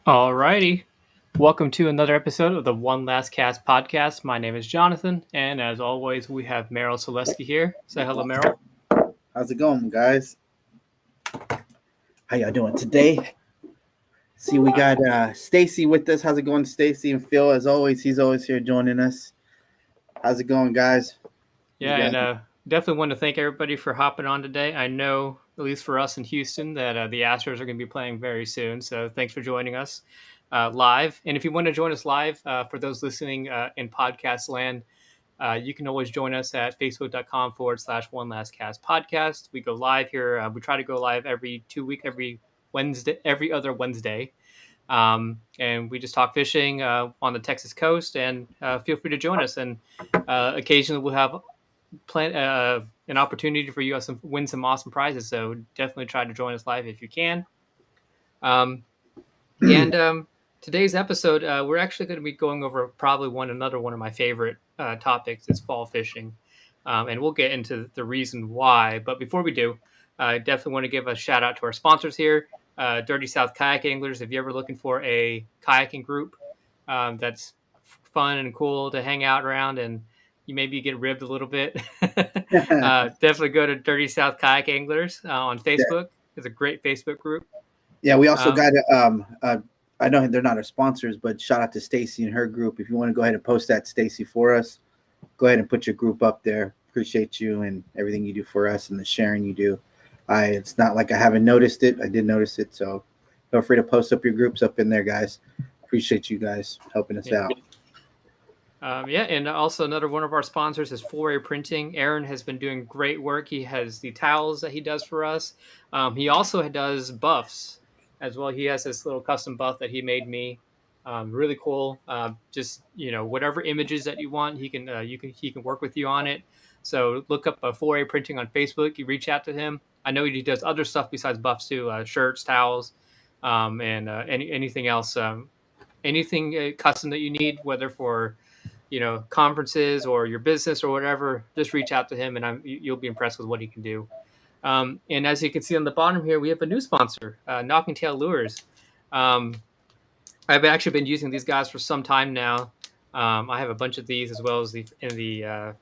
Alrighty. Welcome to another episode of the One Last Cast podcast. My name is Jonathan, and as always, we have Merriel Solesky here. Say hello, Merriel. How's it going, guys? How y'all doing today? See, we got Stacy with us. How's it going, Stacy? And Phil, as always, he's always here joining us. How's it going, guys? Yeah, and definitely want to thank everybody for hopping on today. I know, at least for us in Houston, that the Astros are going to be playing very soon. So thanks for joining us live. And if you want to join us live, for those listening in podcast land, you can always join us at facebook.com/one last cast podcast. We go live here. We try to go live every 2 week, every Wednesday, every other Wednesday. And we just talk fishing on the Texas coast, and feel free to join us. And occasionally we'll have an opportunity for you to win some awesome prizes. So definitely try to join us live if you can. And today's episode, we're actually going to be going over probably another one of my favorite topics is fall fishing. And we'll get into the reason why. But before we do, I definitely want to give a shout out to our sponsors here, Dirty South Kayak Anglers. If you're ever looking for a kayaking group that's fun and cool to hang out around, and you maybe get ribbed a little bit, definitely go to Dirty South Kayak Anglers on Facebook. It's a great Facebook group. Yeah, we also got I know they're not our sponsors, but shout out to Stacy and her group. If you want to go ahead and post that, Stacy, for us, go ahead and put your group up there. Appreciate you and everything you do for us and the sharing you do. It's not like I haven't noticed it. I did notice it, so feel free to post up your groups up in there, guys. Appreciate you guys helping us out. And also another one of our sponsors is Foray Printing. Aaron has been doing great work. He has the towels that he does for us. He also does buffs as well. He has this little custom buff that he made me. Really cool. Just whatever images that you want, he can work with you on it. So look up Foray Printing on Facebook. You reach out to him. I know he does other stuff besides buffs too, shirts, towels, and anything else. Anything custom that you need, whether for conferences or your business or whatever, just reach out to him, and you'll be impressed with what he can do. And as you can see on the bottom here, we have a new sponsor, Knocking Tail Lures. I've actually been using these guys for some time now. I have a bunch of these, as well as the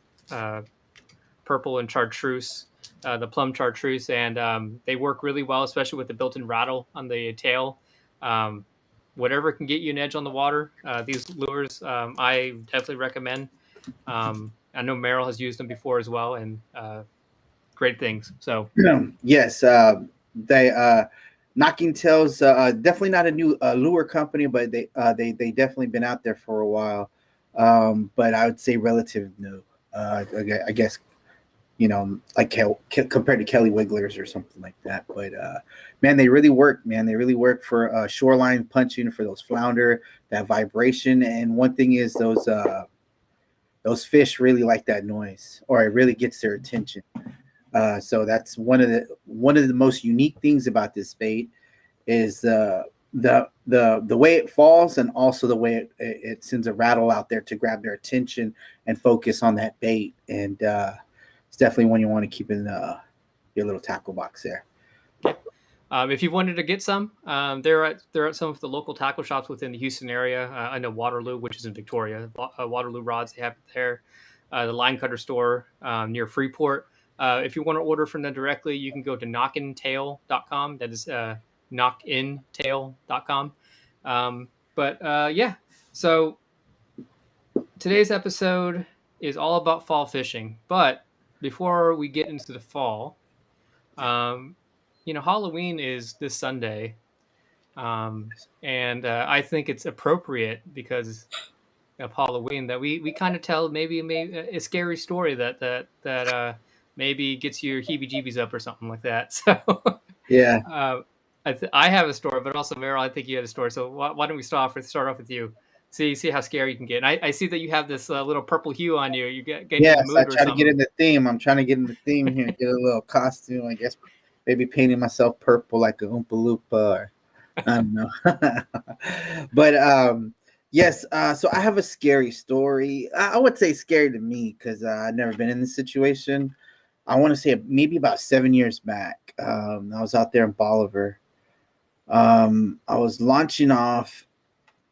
purple and chartreuse, the plum chartreuse, and they work really well, especially with the built-in rattle on the tail. Whatever can get you an edge on the water, these lures I definitely recommend. I know Merriel has used them before as well, and great things. So yes, they Knocking Tails, definitely not a new lure company, but they definitely been out there for a while. But I would say relative new. I guess like compared to Kelly Wigglers or something like that. But man, they really work. Man, they really work for shoreline punching, for those flounder, that vibration. And one thing is those fish really like that noise, or it really gets their attention. So that's one of the most unique things about this bait is the way it falls, and also the way it sends a rattle out there to grab their attention and focus on that bait. And it's definitely one you want to keep in your little tackle box there. If you wanted to get some, they're at some of the local tackle shops within the Houston area. I know Waterloo, which is in Victoria. Waterloo Rods, they have it there. The Line Cutter store near Freeport. If you want to order from them directly, you can go to knockintail.com. That is knockintail.com. So today's episode is all about fall fishing. But before we get into the fall, Halloween is this Sunday. And I think it's appropriate because of Halloween that we kind of tell maybe a scary story that maybe gets your heebie-jeebies up or something like that. So yeah, I have a story, but also Merriel, I think you had a story. So why don't we start off with you? See how scary you can get. And I see that you have this little purple hue on you. You get in the mood or something. I try to get in the theme. I'm trying to get in the theme here. Get a little costume, I guess. Maybe painting myself purple like a Oompa Loompa. Or, I don't know. But yes. So I have a scary story. I would say scary to me because I've never been in this situation. I want to say maybe about 7 years back. I was out there in Bolivar. I was launching off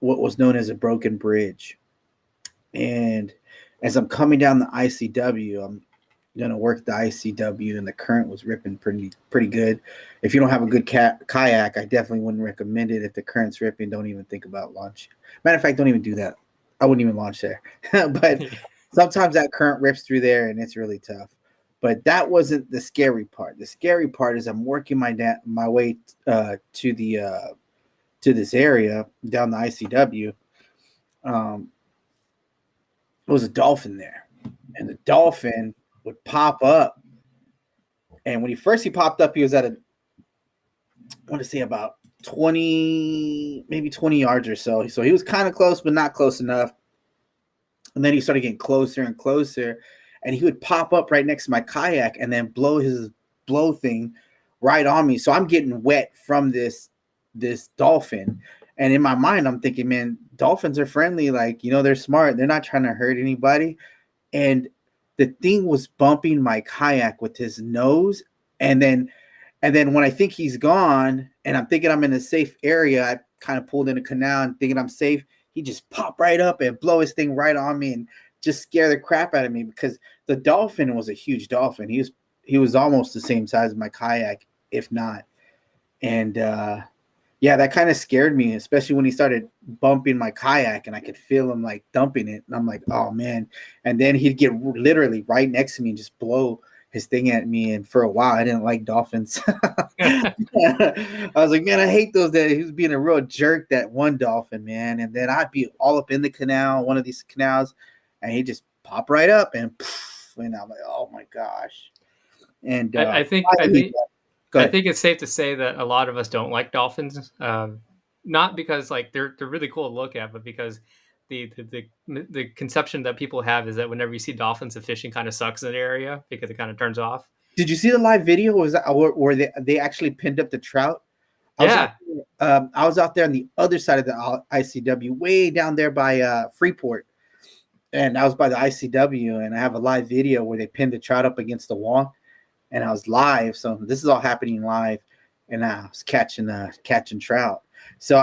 what was known as a broken bridge. And as I'm coming down the ICW, I'm gonna work the ICW, and the current was ripping pretty good. If you don't have a good kayak, I definitely wouldn't recommend it. If the current's ripping, don't even think about launching. Matter of fact, don't even do that. I wouldn't even launch there. But sometimes that current rips through there, and it's really tough. But that wasn't the scary part. The scary part is I'm working my way to this area down the ICW. Um, there was a dolphin there, and the dolphin would pop up. And when he popped up, he was at I want to say about 20, maybe 20 yards or so. So he was kind of close, but not close enough. And then he started getting closer and closer, and he would pop up right next to my kayak and then blow his blow thing right on me. So I'm getting wet from this dolphin. And in my mind, I'm thinking, man, dolphins are friendly. Like, they're smart. They're not trying to hurt anybody. And the thing was bumping my kayak with his nose. And then when I think he's gone and I'm thinking I'm in a safe area, I kind of pulled in a canal and thinking I'm safe. He just popped right up and blow his thing right on me and just scare the crap out of me, because the dolphin was a huge dolphin. He was almost the same size as my kayak, if not. And yeah, that kind of scared me, especially when he started bumping my kayak and I could feel him like dumping it. And I'm like, oh man. And then he'd get literally right next to me and just blow his thing at me. And for a while, I didn't like dolphins. I was like, man, I hate those. That he was being a real jerk, that one dolphin, man. And then I'd be all up in the canal, one of these canals, and he'd just pop right up and I'm like, oh my gosh. And I, I think I finally, think go I ahead. think it's safe to say that a lot of us don't like dolphins. Not because like they're really cool to look at, but because the conception that people have is that whenever you see dolphins, the fishing kind of sucks in the area because it kind of turns off. Did you see the live video? Was that where they actually pinned up the trout? I was out. Yeah. I was out there on the other side of the ICW, way down there by Freeport, and I was by the ICW, and I have a live video where they pinned the trout up against the wall, and I was live. So this is all happening live, and I was catching trout. So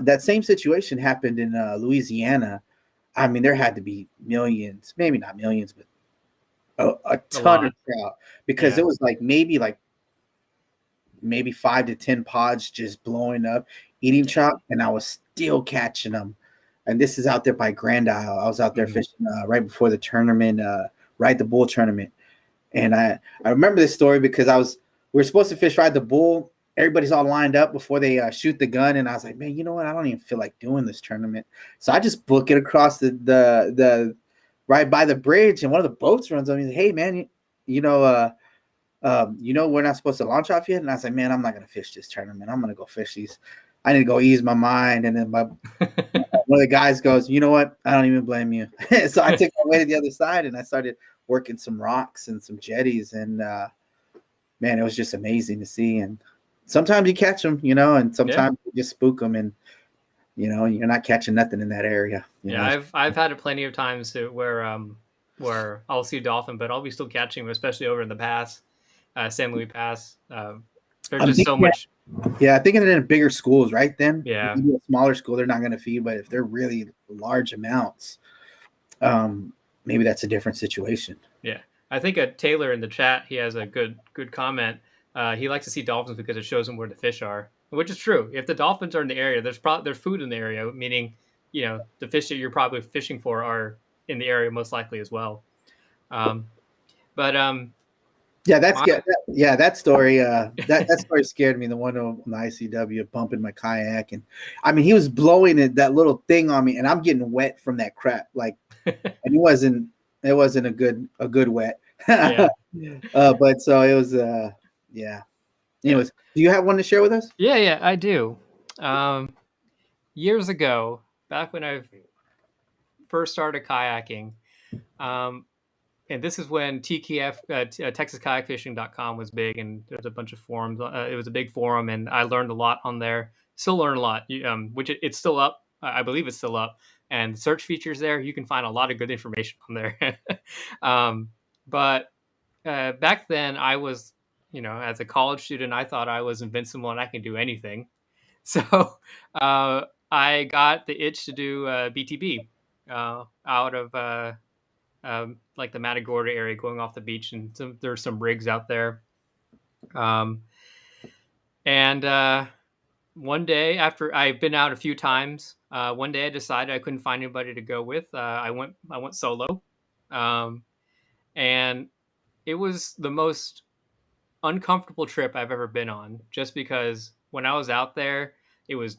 that same situation happened in Louisiana. I mean, there had to be millions, maybe not millions, but a A ton of lot. trout, because it Yeah. was like maybe 5 to 10 pods just blowing up, eating trout, and I was still catching them. And this is out there by Grand Isle. I was out there Mhm. fishing right before the tournament, Ride the Bull tournament. And I remember this story because we were supposed to fish Ride the Bull. Everybody's all lined up before they shoot the gun, and I was like, man, you know what? I don't even feel like doing this tournament. So I just book it across the right by the bridge, and one of the boats runs on me. Hey, man, you know, we're not supposed to launch off yet. And I was like, man, I'm not going to fish this tournament. I'm going to go fish these. I need to go ease my mind. And then one of the guys goes, you know what? I don't even blame you. So I took my way to the other side and I started working some rocks and some jetties. And man, it was just amazing to see. And sometimes you catch them, and Yeah. sometimes you just spook them, and, you're not catching nothing in that area. Yeah, I've had it plenty of times where I'll see a dolphin, but I'll be still catching them, especially over in the pass, San Luis Pass. There's I'm just so thinking that, much. yeah, I think in bigger schools, right? Then Yeah, maybe a smaller school, they're not going to feed, but if they're really large amounts, maybe that's a different situation. yeah. I think Taylor in the chat, he has a good comment. He likes to see dolphins because it shows him where the fish are, which is true. If the dolphins are in the area, there's food in the area, meaning the fish that you're probably fishing for are in the area most likely as well. Um, but Yeah, that's my good. Yeah, that story. That story scared me. The one on the ICW bumping my kayak, and I mean, he was blowing that little thing on me, and I'm getting wet from that crap. Like, and it wasn't a good wet. yeah. But so it was. Yeah. Yeah. Anyways, do you have one to share with us? Yeah, yeah, I do. Um, Years ago, back when I first started kayaking, um, and this is when TKF, TexasKayakFishing.com was big, and there's a bunch of forums. It was a big forum, and I learned a lot on there. Still learn a lot, which it's still up. I believe it's still up. And search features there, you can find a lot of good information on there. um, but back then, I was, as a college student, I thought I was invincible and I can do anything. So I got the itch to do BTB out of like the Matagorda area, going off the beach, and there's some rigs out there. And one day, after I've been out a few times, one day I decided I couldn't find anybody to go with. I went solo, um, and it was the most uncomfortable trip I've ever been on. Just because when I was out there, it was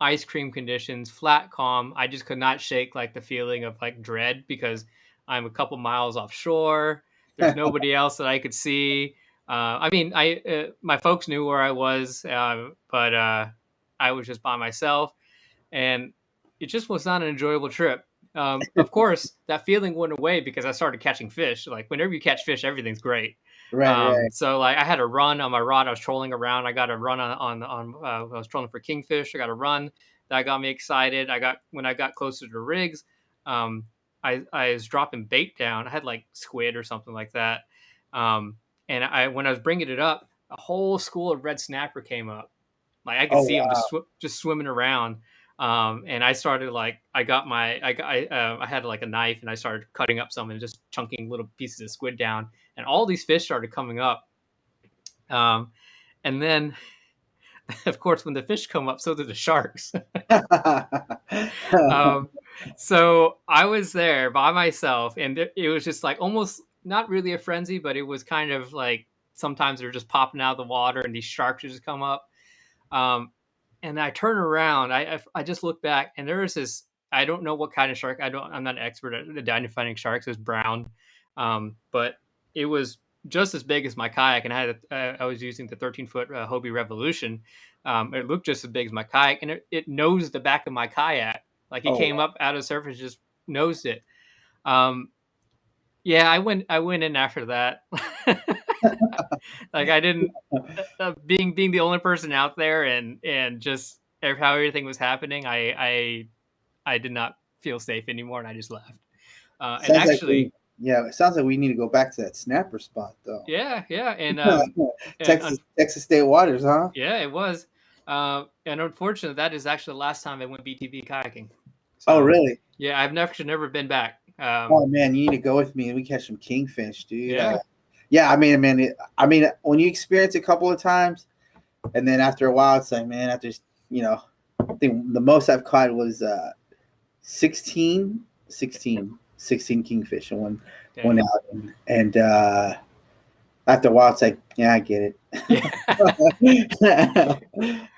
ice cream conditions, flat calm. I just could not shake like the feeling of like dread because I'm a couple miles offshore. There's nobody else that I could see. I mean, I my folks knew where I was, but I was just by myself, and it just was not an enjoyable trip. Of course, that feeling went away because I started catching fish. Like whenever you catch fish, everything's great. Right, right. So like I had a run on my rod. I was trolling around. I got a run I was trolling for kingfish. I got a run that got me excited. When I got closer to rigs, um, I was dropping bait down. I had like squid or something like that. And when I was bringing it up, a whole school of red snapper came up. Like I could Oh see them wow. just swimming around. And I started like I had like a knife and I started cutting up some and just chunking little pieces of squid down, and all these fish started coming up. And then of course when the fish come up, so do the sharks. um, so I was there by myself, and it was just like almost not really a frenzy, but it was kind of like sometimes they're just popping out of the water and these sharks just come up. Um, and I turn around, I just look back, and there was this. I don't know what kind of shark. I'm not an expert at identifying sharks. It was brown, but it was just as big as my kayak, and I was using the 13-foot Hobie Revolution. It looked just as big as my kayak, and it nosed the back of my kayak. Like it Oh came wow. up out of the surface, just nosed it. Um, yeah, I went in after that. Like I didn't being the only person out there, and just how everything was happening, I did not feel safe anymore, and I just left. And Sounds like we actually, yeah, it sounds like we need to go back to that snapper spot though. yeah, and Texas State waters, huh? yeah, it was. And unfortunately, that is actually the last time I went BTV kayaking. Oh So really? yeah, I've never been back. Oh man, you need to go with me and we catch some kingfish, dude. Yeah, Yeah, I mean, when you experience it a couple of times, and then after a while, it's like, man, after I think the most I've caught was 16 kingfish in one dang. outing, and after a while, it's like, yeah, I get Yeah, it.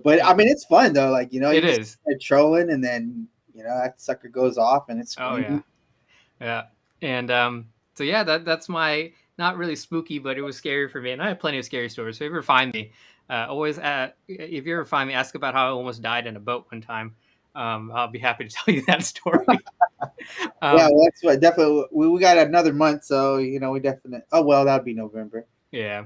But I mean, it's fun though. Like you it just is. start trolling, and then that sucker goes off, and it's Oh yeah. screaming. Yeah. And so yeah, that's my not really spooky, but it was scary for me. And I have plenty of scary stories. So if you ever find me, always if you ever find me, ask about how I almost died in a boat one time. I'll be happy to tell you that story. Yeah, um, well, that's what definitely. We got another month, so we definitely. Oh well, that'd be November. yeah.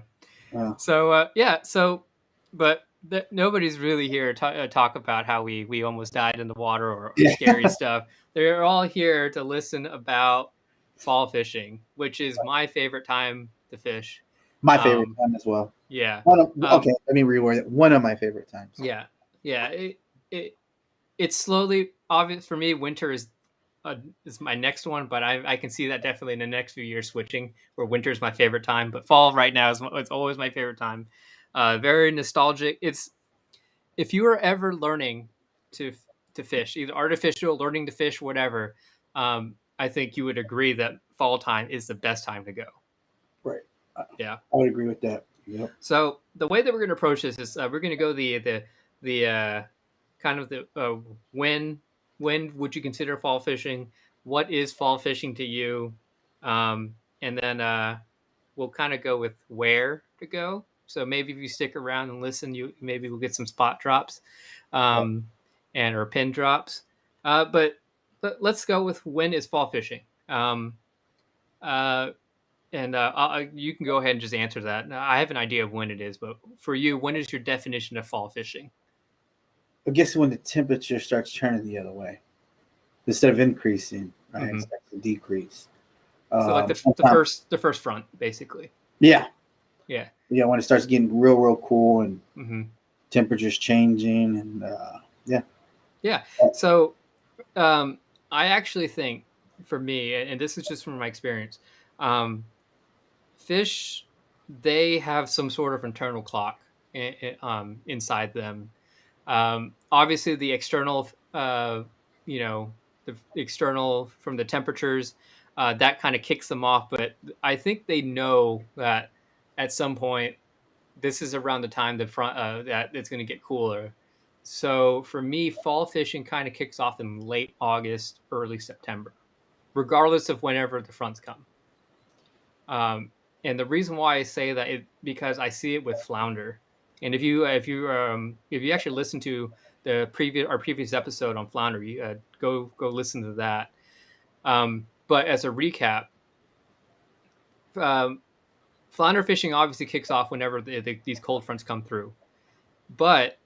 Oh. So yeah. So, but nobody's really here to talk about how we almost died in the water, or Yeah, scary stuff. They're all here to listen about fall fishing, which is my favorite time to fish. my favorite Um, time as well. yeah. Okay, let me reword it. One of my favorite times. Yeah. Yeah. It it's slowly obvious for me. Winter is my next one, but I can see that definitely in the next few years switching, where winter is my favorite time, but fall right now it's always my favorite time. Very nostalgic. It's if you are ever learning to to fish, either artificial, learning to fish, whatever. I think you would agree that fall time is the best time to go. Right. I Yeah. would agree with that. Yep. So the way that we're going to approach this is we're going to go the kind of the when would you consider fall fishing? What is fall fishing to you? And then we'll kind of go with where to go. So maybe if you stick around and listen, you maybe we'll get some spot drops, Right. um, and or pin drops. But let's go with when is fall fishing. Uh, and you can go ahead and just answer that. Now, I have an idea of when it is, but for you, when is your definition of fall fishing? I guess when the temperature starts turning the other way, instead of increasing, right, it Hmm. starts to decrease. So like Sometimes, the first front, basically. yeah, Yeah. yeah, when it starts getting real, real cool and Hmm. temperatures changing, and yeah. Yeah. So I actually think for me, and this is just from my experience, um, fish, they have some sort of internal clock inside them. Obviously, the external, the external from the temperatures, that kind of kicks them off. But I think they know that at some point, this is around the time that it's going to get cooler. So for me, fall fishing kind of kicks off in late August, early September, regardless of whenever the fronts come. Um, and the reason why I say that is because I see it with flounder. And if you actually listen to our previous episode on flounder, you go listen to that. But as a recap, um, flounder fishing obviously kicks off whenever these cold fronts come through. But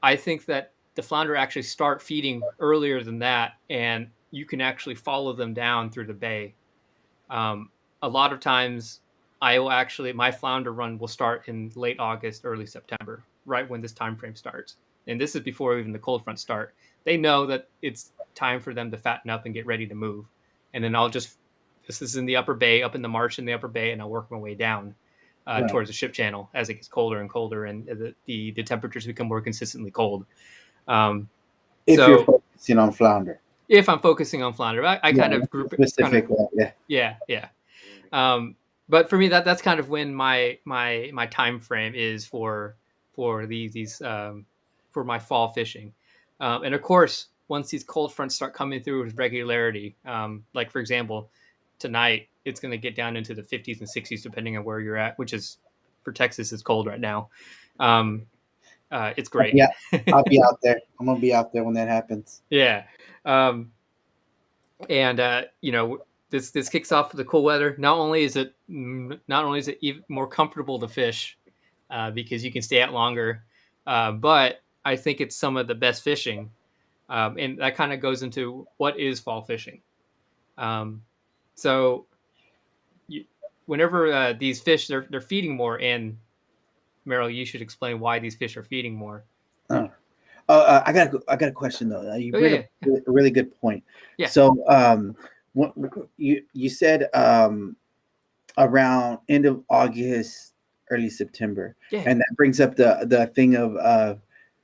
I think that the flounder actually start feeding earlier than that, and you can actually follow them down through the bay. Um, a lot of times, my flounder run will start in late August, early September, right when this time frame starts. And this is before even the cold front start. They know that it's time for them to fatten up and get ready to move. And then this is in the upper bay, up in the marsh in the upper bay, and I'll work my way down Right. towards the ship channel as it gets colder and colder, and the temperatures become more consistently cold. Um, If you're so focusing on flounder, if I'm focusing on flounder, I kind of group it specific, yeah. yeah. But for me, that's kind of when my time frame is for these for my fall fishing, and of course, once these cold fronts start coming through with regularity, like for example, tonight it's going to get down into the 50s and 60s depending on where you're at, which is for Texas, it's cold right now. It's great. Yeah, I'll be out there. I'm gonna be out there when that happens. Yeah. Um, and this kicks off with the cool weather. Not only is it even more comfortable to fish because you can stay out longer, but I think it's some of the best fishing, and that kind of goes into what is fall fishing. Um, so you, whenever these fish they're feeding more, and Merrill, you should explain why these fish are feeding more. Oh. I got a question though. You Oh bring yeah, up a really good point. yeah. So, what you said around end of August, early September, Yeah. and that brings up the thing of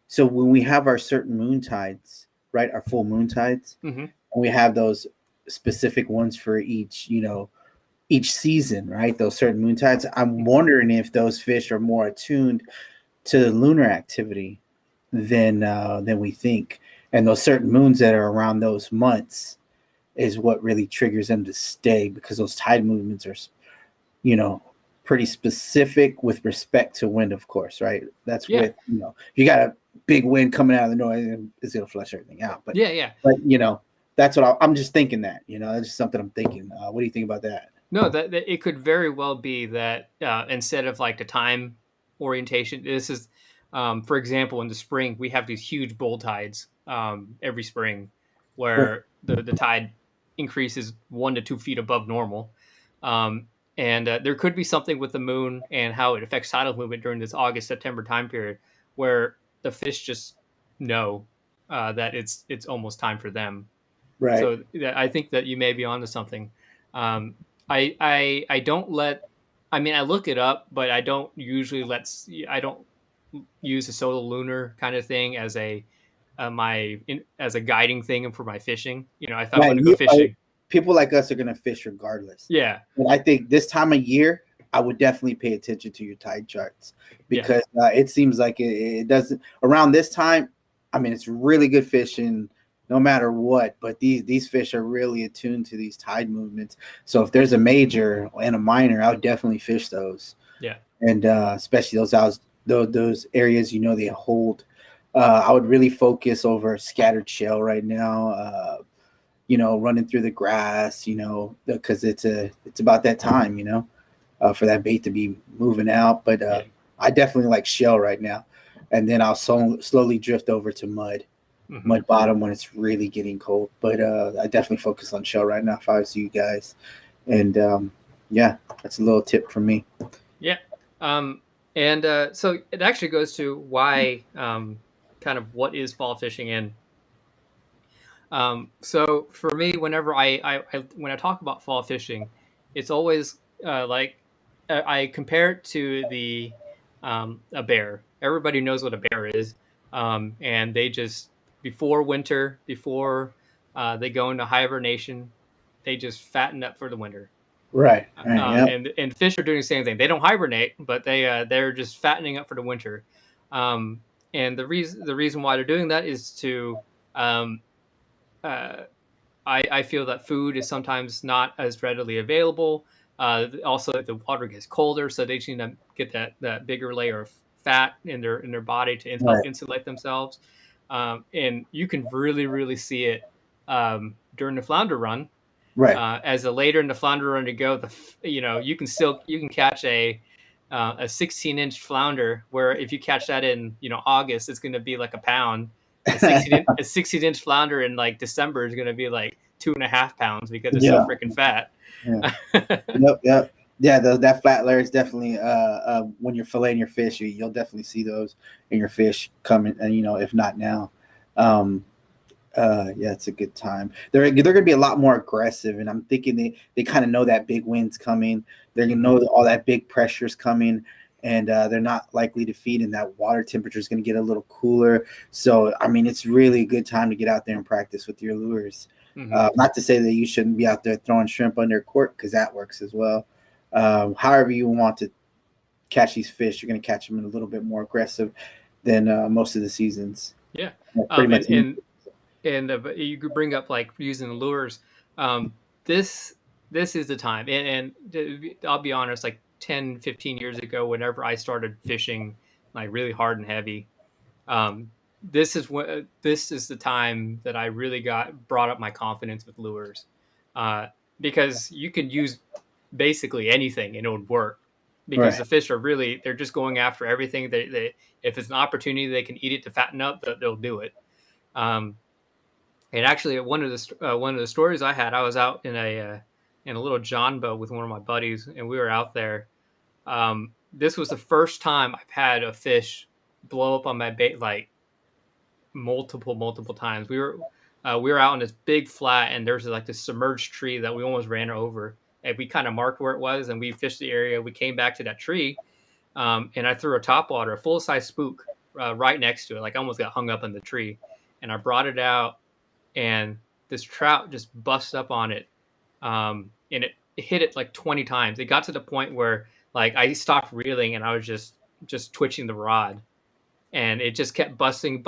so when we have our certain moon tides, right? Our full moon tides, Mm-hmm. and we have those specific ones for each season, right? Those certain moon tides. I'm wondering if those fish are more attuned to lunar activity than we think, and those certain moons that are around those months is what really triggers them to stay, because those tide movements are, pretty specific with respect to wind, of course, right? That's Yeah. with you got a big wind coming out of the north, and it's gonna flush everything out. But Yeah. but that's what I'm just thinking that that's just something I'm thinking. What do you think about that? No, that it could very well be that instead of like the time orientation, this is, for example, in the spring we have these huge bull tides every spring, Right. where the tide increases 1 to 2 feet above normal, and there could be something with the moon and how it affects tidal movement during this August September time period, where the fish just know that it's almost time for them. Right. So I think that you may be onto something. I don't let. I mean, I look it up, but I don't usually I don't use the solar lunar kind of thing as as a guiding thing for my fishing. If I Right. want to go fishing, People like us are gonna fish regardless. yeah, But I think this time of year, I would definitely pay attention to your tide charts, because it seems like it doesn't around this time. I mean, it's really good fishing no matter what, but these fish are really attuned to these tide movements. So if there's a major and a minor, I would definitely fish those. yeah, And especially those areas they hold. I would really focus over scattered shell right now. Running through the grass, because it's about that time, for that bait to be moving out. But I definitely like shell right now, and then I'll slowly drift over to mud bottom when it's really getting cold. But I definitely focus on shell right now if I was you guys. And yeah, that's a little tip from me. yeah. And so it actually goes to why, kind of what is fall fishing in. So for me, whenever when I talk about fall fishing, it's always like I compare it to the a bear. Everybody knows what a bear is, and they just before winter, before they go into hibernation, they just fatten up for the winter. Right. Right. Yep. And fish are doing the same thing. They don't hibernate, but they're just fattening up for the winter. Um, and the reason why they're doing that is to um, uh, I feel that food is sometimes not as readily available. Also, the water gets colder, so they just need to get that bigger layer of fat in their body to help Right. insulate themselves. And you can really see it during the flounder run. Right. As the later in the flounder run to go, you can catch a 16-inch flounder where if you catch that in August, it's going to be like a pound. A 16-inch flounder in like December is going to be like 2.5 pounds because it's so Yeah. freaking fat. Yeah. Yep. Yep. Yeah. That flat layer is definitely when you're filleting your fish, you'll definitely see those in your fish coming, and if not now. Um, yeah, it's a good time. They're gonna be a lot more aggressive, and I'm thinking they kind of know that big wind's coming. They're gonna know that all that big pressure's coming, and they're not likely to feed, and that water temperature is gonna get a little cooler. So I mean, it's really a good time to get out there and practice with your lures. Mm-hmm. Not to say that you shouldn't be out there throwing shrimp under a cork, because that works as well. However you want to catch these fish, you're gonna catch them in a little bit more aggressive than most of the seasons. Yeah. Pretty much. But you could bring up like using the lures. Um, this is the time, I'll be honest, like 10, 15 years ago, whenever I started fishing like really hard and heavy, this is the time that I really got brought up my confidence with lures, uh, because you could use basically anything and it would work because Right. the fish they're just going after everything. If it's an opportunity they can eat it to fatten up, they'll do it. Um, and actually, one of the stories I had, I was out in a little John boat with one of my buddies, and we were out there. This was the first time I've had a fish blow up on my bait like multiple times. We were out on this big flat, and there's like this submerged tree that we almost ran over. And we kind of marked where it was, and we fished the area. We came back to that tree, and I threw a topwater, a full size spook, right next to it. Like I almost got hung up in the tree, and I brought it out, and this trout just busted up on it, and it hit it like 20 times. It got to the point where like I stopped reeling and I was just twitching the rod, and it just kept busting,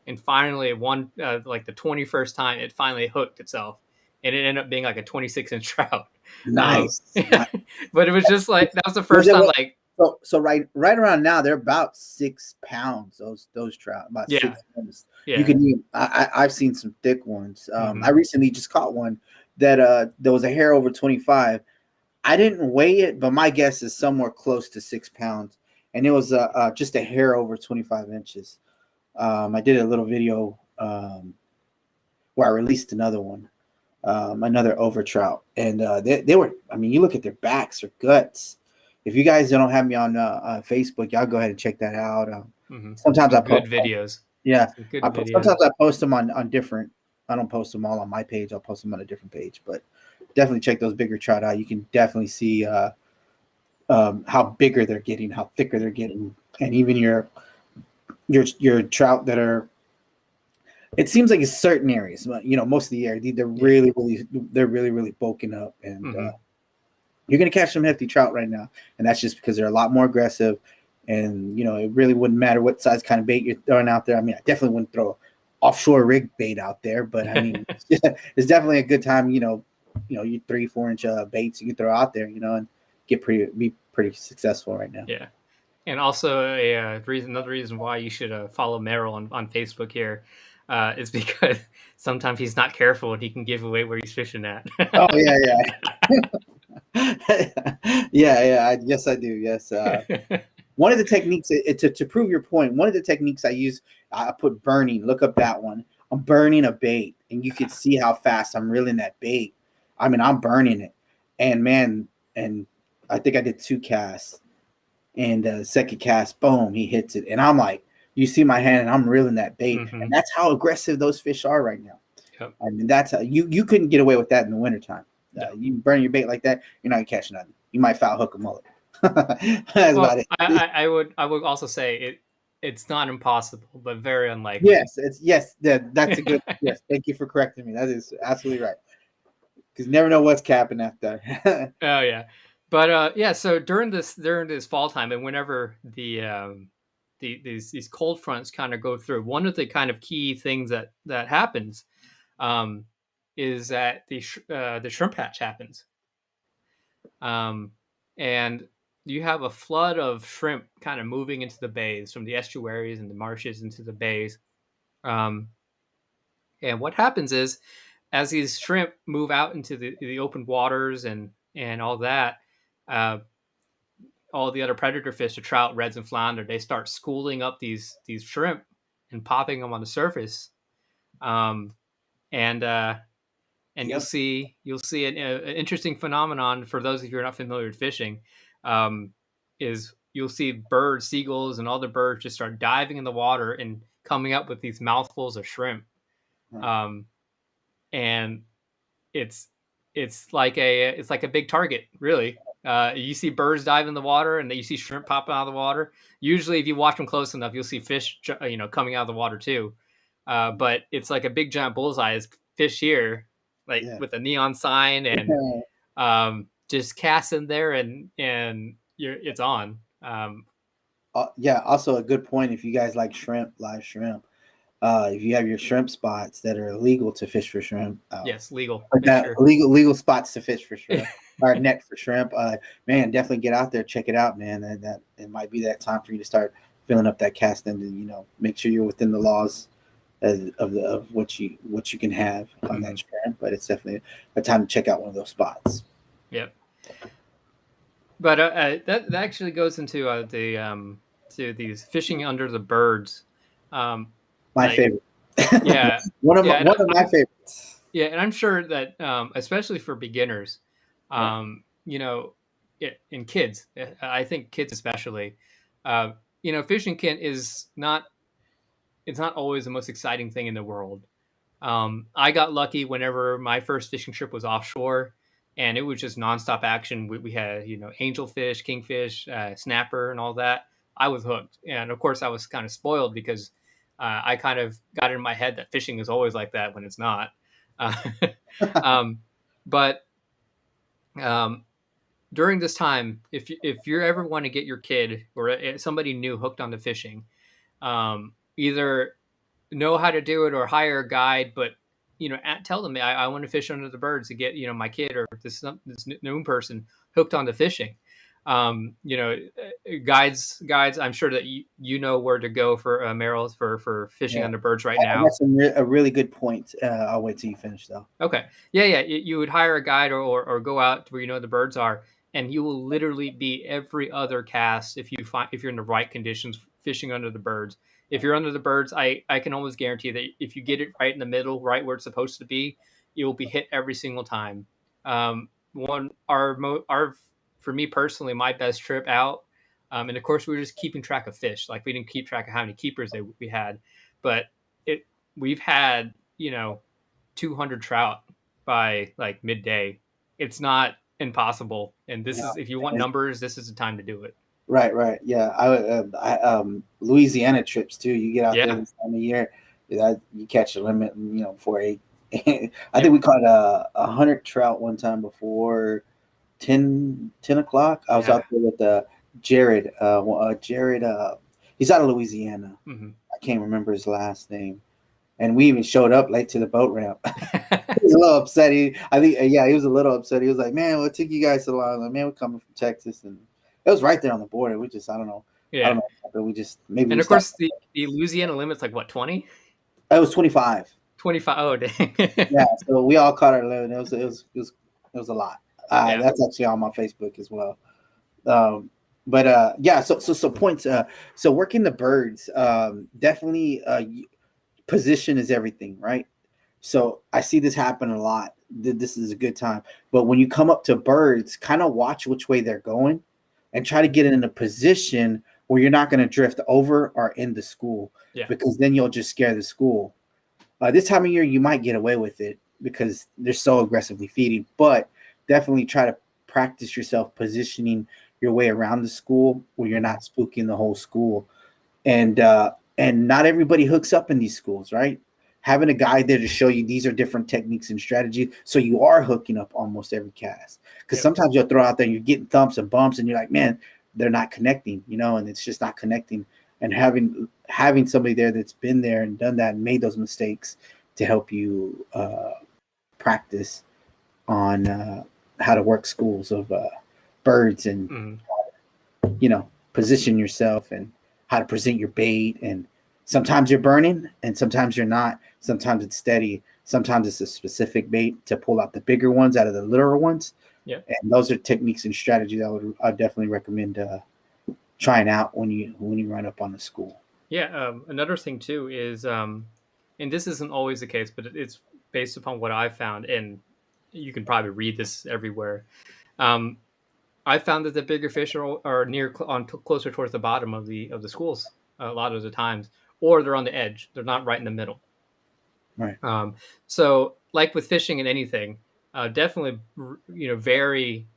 and finally one like the 21st time it finally hooked itself, and it ended up being like a 26-inch trout. Nice. Nice. But it was just like that was the first time like so right around now they're about 6 pounds. Those trout about yeah 6 pounds. yeah You can eat. I've seen some thick ones. mm-hmm. I recently just caught one that there was a hair over 25. I didn't weigh it, but my guess is somewhere close to 6 pounds, and it was just a hair over 25 inches. I did a little video where I released another one, another over trout, and they were. I mean, you look at their backs or guts. If you guys don't have me on Facebook, y'all go ahead and check that out. Mm-hmm. Sometimes Some good videos. yeah, Some good videos. sometimes I post them on different. I don't post them all on my page. I'll post them on a different page, but definitely check those bigger trout out. You can definitely see how bigger they're getting, how thicker they're getting, and even your trout that are. It seems like it's certain areas, but most of the year they're really bulking up, and mm-hmm. You're gonna catch some hefty trout right now, and that's just because they're a lot more aggressive. And it really wouldn't matter what size kind of bait you're throwing out there. I mean, I definitely wouldn't throw offshore rig bait out there, but I mean, it's definitely a good time. You 3-4 inch baits you can throw out there, and be pretty successful right now. Yeah. And also another reason why you should follow Merriel on Facebook here is because sometimes he's not careful and he can give away where he's fishing at. Oh yeah. Yes, I do. Yes. One of the techniques to prove your point, one of the techniques I use, I put burning. Look up that one. I'm burning a bait, and you can see how fast I'm reeling that bait. I mean, I'm burning it, and man, and I think I did 2 casts. and second cast, boom, he hits it, and I'm like, you see my hand, and I'm reeling that bait, Mm-hmm. and that's how aggressive those fish are right now. Yep. I mean, that's how you couldn't get away with that in the wintertime. Yeah. You burn your bait like that, you're not catching nothing. You might foul hook a mullet. That's Well, about it. I would also say it's not impossible, but very unlikely. Yes, that's a good yes. Thank you for correcting me. That is absolutely right. Because you never know what's capping after. Oh yeah, but yeah. So during this fall time, and whenever these cold fronts kind of go through, one of the kind of key things that happens um, is that the shrimp hatch happens, um, and you have a flood of shrimp kind of moving into the bays from the estuaries and the marshes into the bays. Um, and what happens is, as these shrimp move out into the open waters and all that, uh, all the other predator fish, the trout, reds, and flounder, they start schooling up these shrimp and popping them on the surface. Um, and and Yep. you'll see an interesting phenomenon for those of you who are not familiar with fishing. Um, is you'll see birds, seagulls, and all the birds just start diving in the water and coming up with these mouthfuls of shrimp. Um, and it's it's like a big target, really. You see birds dive in the water, and then you see shrimp popping out of the water. Usually, if you watch them close enough, you'll see fish, coming out of the water too. But it's like a big giant bullseye is fish here, like Yeah. with a neon sign and just cast in there, and it's on. Yeah. Also, a good point if you guys like shrimp, live shrimp. If you have your shrimp spots that are illegal to fish for shrimp, Yes, legal. but Make not sure. legal spots to fish for shrimp or net for shrimp. Man, definitely get out there, check it out, man. That it might be that time for you to start filling up that cast and make sure you're within the laws of what you can have on that shrimp. But it's definitely a time to check out one of those spots. Yep. But that actually goes into the to these fishing under the birds. My Like, favorite. yeah, one of yeah, my favorites. yeah, and I'm sure that especially for beginners, Yeah. you know, in kids, I think kids especially, uh, fishing can is not it's not always the most exciting thing in the world. I got lucky whenever my first fishing trip was offshore, and it was just nonstop action. We had angelfish, kingfish, snapper, and all that. I was hooked, and of course I was kind of spoiled because I kind of got in my head that fishing is always like that when it's not. Uh, um, but um, during this time, if you ever want to get your kid or somebody new hooked on the fishing, either know how to do it or hire a guide, but tell them I want to fish under the birds to get my kid or this new person hooked on the fishing. Guides. I'm sure that you know where to go for Merriel for fishing Yeah. under birds right I now. got a really good point. I'll wait till you finish though. Okay. Yeah. You would hire a guide or go out to where the birds are, and you will literally be every other cast if you're in the right conditions fishing under the birds. If you're under the birds, I can almost guarantee that if you get it right in the middle, right where it's supposed to be, you will be hit every single time. One our For me personally, my best trip out, and of course we were just keeping track of fish. Like we didn't keep track of how many keepers we had, but it we've had 200 trout by like midday. It's not impossible. And this is, if you want Yeah. numbers, this is the time to do it. Right. Yeah, Louisiana trips too. You get out there Yeah. this time of year, you catch a limit, before 8. I Yep. think we caught 100 trout one time before 10 o'clock. I was Yeah. out there with Jared. Jared, he's out of Louisiana. Mm-hmm. I can't remember his last name, and we even showed up late to the boat ramp. He was a little upset. I think, yeah, he was a little upset. He was like, "Man, what took you guys so long?" Like, "Man, we're coming from Texas, and it was right there on the border. We just, I don't know, Yeah. but we just maybe And we of stopped." course, the Louisiana limit's like what, 20? It was 25. 25. Oh, dang. Yeah, so we all caught our limit. It was a lot. Yeah. That's actually on my Facebook as well. But yeah, so points. So working the birds, definitely position is everything, right? So I see this happen a lot. This is a good time. But when you come up to birds, kind of watch which way they're going. and try to get in a position where you're not going to drift over or in the school, Yeah. because then you'll just scare the school. This time of year, you might get away with it because they're so aggressively feeding, but definitely try to practice yourself positioning your way around the school where you're not spooking the whole school. And not everybody hooks up in these schools, right? Having a guide there to show you these are different techniques and strategies, so you are hooking up almost every cast. Because sometimes you'll throw out there and you're getting thumps and bumps, and you're like, man, they're not connecting, and it's just not connecting. And having somebody there that's been there and done that and made those mistakes to help you practice on how to work schools of birds and position yourself and how to present your bait. And sometimes you're burning and sometimes you're not. Sometimes it's steady. Sometimes it's a specific bait to pull out the bigger ones out of the littler ones. Yeah. And those are techniques and strategies I definitely recommend trying out when you run up on the school. Yeah. Another thing too is, and this isn't always the case, but it's based upon what I've found, and you can probably read this everywhere. I found that the bigger fish are closer towards the bottom of the schools a lot of the times, or they're on the edge. They're not right in the middle. Right. So like with fishing and anything, definitely vary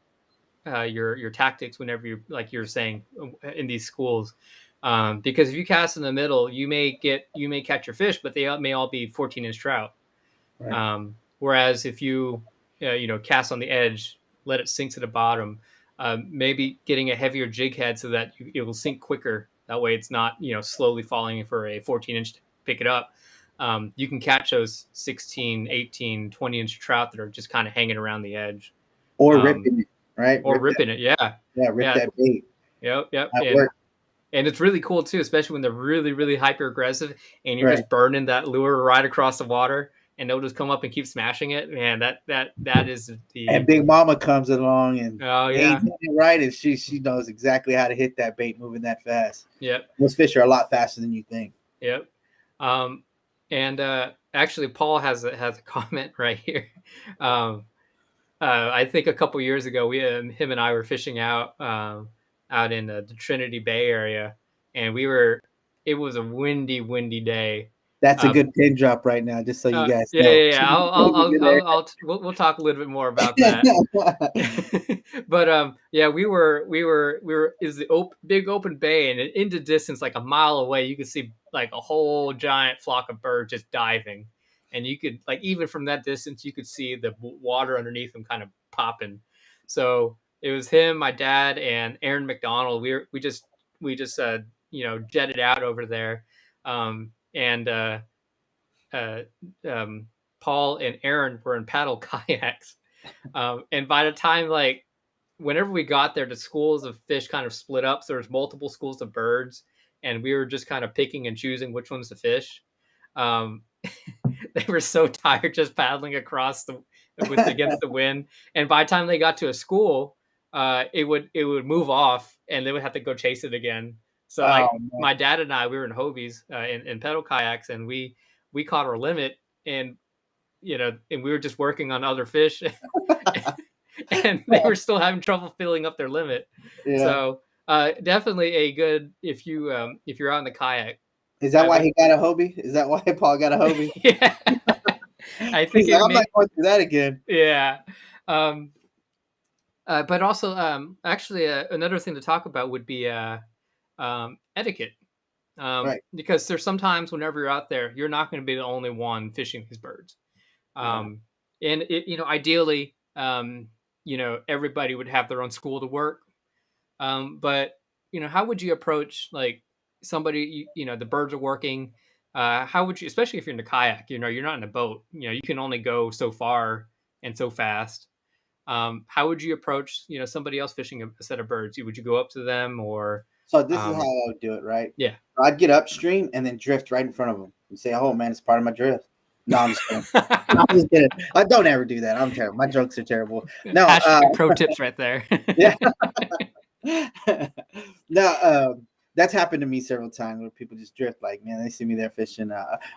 your tactics whenever you, like you're saying, in these schools, because if you cast in the middle, you may catch your fish, but they may all be 14-inch trout. Right. Whereas if you cast on the edge, let it sink to the bottom, maybe getting a heavier jig head so that it will sink quicker. That way it's not slowly falling for a 14-inch to pick it up. You can catch those 16, 18, 20-inch trout that are just kind of hanging around the edge. Or ripping it, right? Or ripping it, yeah. Yeah, rip that bait. Yep. That and it's really cool too, especially when they're really, really hyper aggressive and you're Right. just burning that lure right across the water, and they'll just come up and keep smashing it. Man, that is the. And Big Mama comes along and yeah, right, and she knows exactly how to hit that bait moving that fast. Yep. Those fish are a lot faster than you think. Yep. And actually, Paul has a comment right here. I think a couple years ago, him and I were fishing out in the Trinity Bay area, and it was a windy day. That's a good pin drop right now, just so you guys know. Yeah. We'll talk a little bit more about that. But we were is the big open bay, and in the distance, like a mile away, you could see like a whole giant flock of birds just diving, and you could, like, even from that distance, you could see the water underneath them kind of popping. So it was him, my dad, and Aaron McDonald. We just jetted out over there, and Paul and Aaron were in paddle kayaks, and by the time, like, whenever we got there, the schools of fish kind of split up, so there's multiple schools of birds, and we were just kind of picking and choosing which ones to fish. They were so tired just paddling across against the wind, and by the time they got to a school, it would move off, and they would have to go chase it again. So my dad and I, we were in Hobies, in pedal kayaks, and we caught our limit, and and we were just working on other fish, and they were still having trouble filling up their limit. Yeah. So definitely a good, if you're out in the kayak. Is that why he got a Hobie? Is that why Paul got a Hobie? Yeah. I think I'm not going through that again. Yeah. But also, actually, another thing to talk about would be etiquette. Right. Because there's sometimes whenever you're out there, you're not going to be the only one fishing these birds. And it, ideally, everybody would have their own school to work. But how would you approach, like, somebody, the birds are working? How would you, especially if you're in a kayak, you're not in a boat, you can only go so far and so fast. How would you approach, somebody else fishing a set of birds? Would you go up to them, or? So this is how I would do it, right? Yeah. I'd get upstream and then drift right in front of them and say, "Oh man, it's part of my drift." No, I'm just kidding. I'm just kidding. I don't ever do that. I'm terrible. My jokes are terrible. No, pro tips right there. Yeah. No, that's happened to me several times where people just drift. Like, man, they see me there fishing.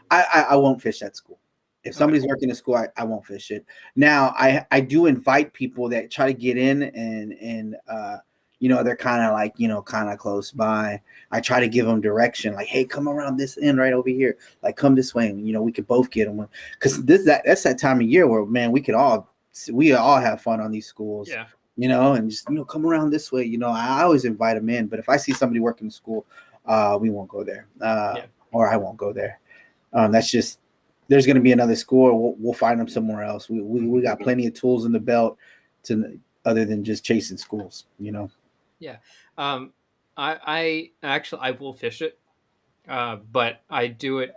I won't fish at school. If somebody's working at school, I won't fish it. Now, I do invite people that try to get in and they're kind of like, kind of close by. I try to give them direction, like, hey, come around this end right over here, like come this way, and we could both get them, because that's that time of year where, man, we all have fun on these schools. Yeah. And just come around this way. I always invite them in, but if I see somebody working in school, we won't go there, or I won't go there. That's just, there's going to be another school. We'll find them somewhere else. We got plenty of tools in the belt to other than just chasing schools. Yeah. I actually, I will fish it, but I do it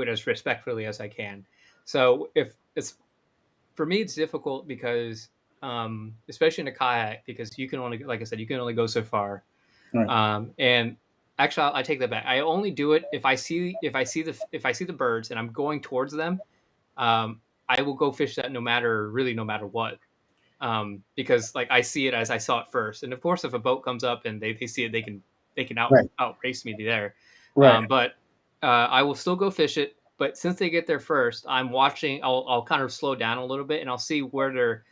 as respectfully as I can. So if it's, for me, it's difficult because, especially in a kayak, because you can only, like I said, you can only go so far. Right. And actually, I take that back. I only do it if I see the birds and I'm going towards them. I will go fish that no matter what. Because like I see it as I saw it first, and of course, if a boat comes up and they see it, they can Right. out race me there. Right. But I will still go fish it. But since they get there first, I'm watching. I'll kind of slow down a little bit, and I'll see where they're.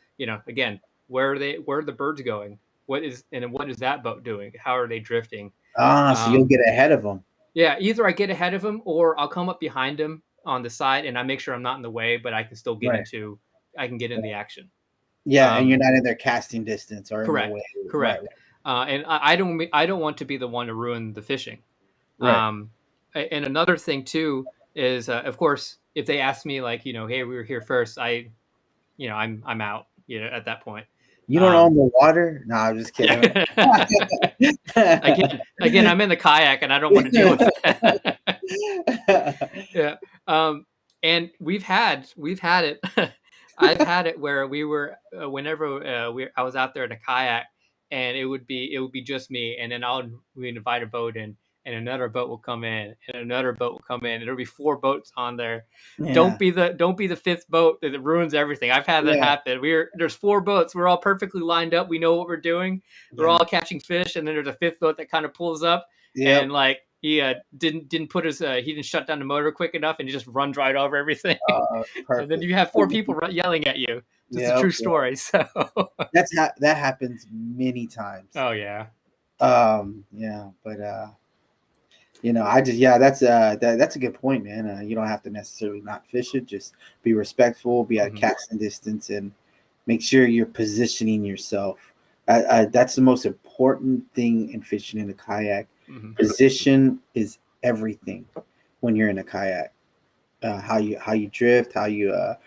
Again, where are the birds going? What is that boat doing? How are they drifting? So you'll get ahead of them. Yeah, either I get ahead of them or I'll come up behind them on the side, and I make sure I'm not in the way, but I can still get Right. I can get in the action. Yeah, and you're not in their casting distance or in their Correct, way. Right. correct. And I don't want to be the one to ruin the fishing. Right. And another thing too is, of course, if they ask me like, hey, we were here first, I'm out. At that point. You don't own the water? No, I'm just kidding. Again, I'm in the kayak and I don't want to deal with that. Yeah. And we've had it. I've had it where we were, whenever I was out there in a kayak, and it would be just me, and then we invite a boat in, and another boat will come in, and another boat will come in, and there'll be 4 boats on there. Yeah. Don't be the 5th boat that ruins everything. I've had that happen. There's 4 boats. We're all perfectly lined up. We know what we're doing. We're all catching fish, and then there's a 5th boat that kind of pulls up, and like he didn't put his he didn't shut down the motor quick enough, and he just runs right over everything. And then you have 4 people yelling at you. It's a true story. So that happens many times. Oh yeah. Yeah, but I just, that's a good point, man. You don't have to necessarily not fish it. Just be respectful, be at a casting distance, and make sure you're positioning yourself. That's the most important thing in fishing in a kayak. Position is everything when you're in a kayak. How you drift, how you're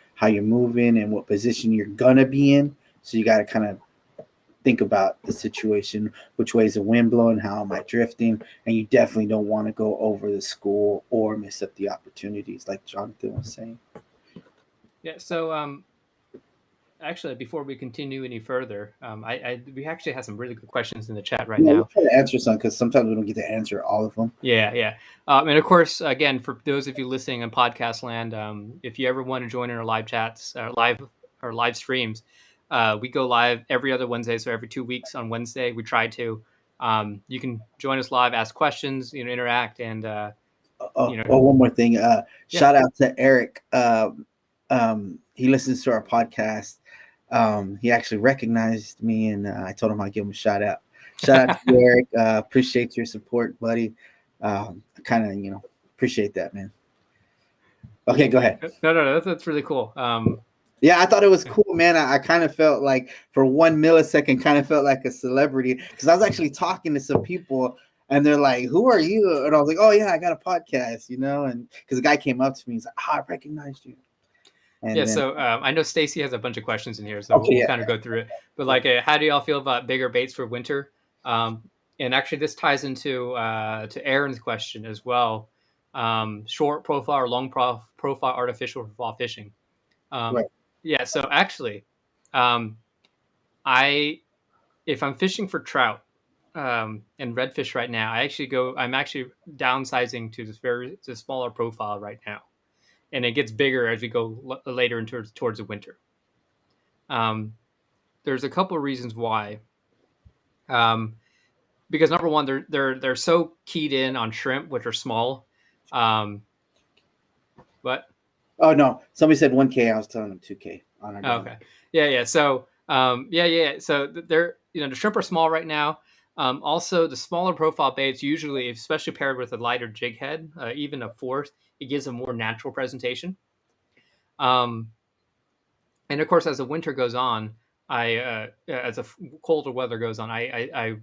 moving, and what position you're gonna be in. So you got to kind of think about the situation, which way is the wind blowing, how am I drifting, and you definitely don't want to go over the school or miss up the opportunities, like Jonathan was saying. Yeah. So actually, before we continue any further, we actually have some really good questions in the chat right now. We'll try to answer some, because sometimes we don't get to answer all of them. Yeah. And of course, again, for those of you listening in podcast land, if you ever want to join in our live chats, live streams, we go live every other Wednesday, so every 2 weeks on Wednesday we try to. You can join us live, ask questions, interact, and one more thing. Shout out to Eric. He listens to our podcast. He actually recognized me, and I told him I'd give him a shout out. Shout out to Eric. Appreciate your support, buddy. I kind of, appreciate that, man. Okay, go ahead. No, that's really cool. Yeah, I thought it was cool, man. I kind of felt like, for 1 millisecond, kind of felt like a celebrity, because I was actually talking to some people, and they're like, "Who are you?" And I was like, "Oh yeah, I got a podcast," and because the guy came up to me, he's like, "Oh, I recognized you." And so I know Stacy has a bunch of questions in here, so we'll kind of go through it. But like, how do y'all feel about bigger baits for winter? And actually, this ties into to Aaron's question as well. Short profile or long profile artificial for fall fishing. right. Yeah. So actually, if I'm fishing for trout and redfish right now, I'm actually downsizing to this smaller profile right now. And it gets bigger as we go later towards the winter. There's a couple of reasons why. Because number one, they're so keyed in on shrimp, which are small. What? Oh no! Somebody said 1K. I was telling them 2K on our. Okay. Yeah. So So they're the shrimp are small right now. Also, the smaller profile baits usually, especially paired with a lighter jig head, even a fourth, it gives a more natural presentation. Um, and of course, as the winter goes on, as the colder weather goes on, I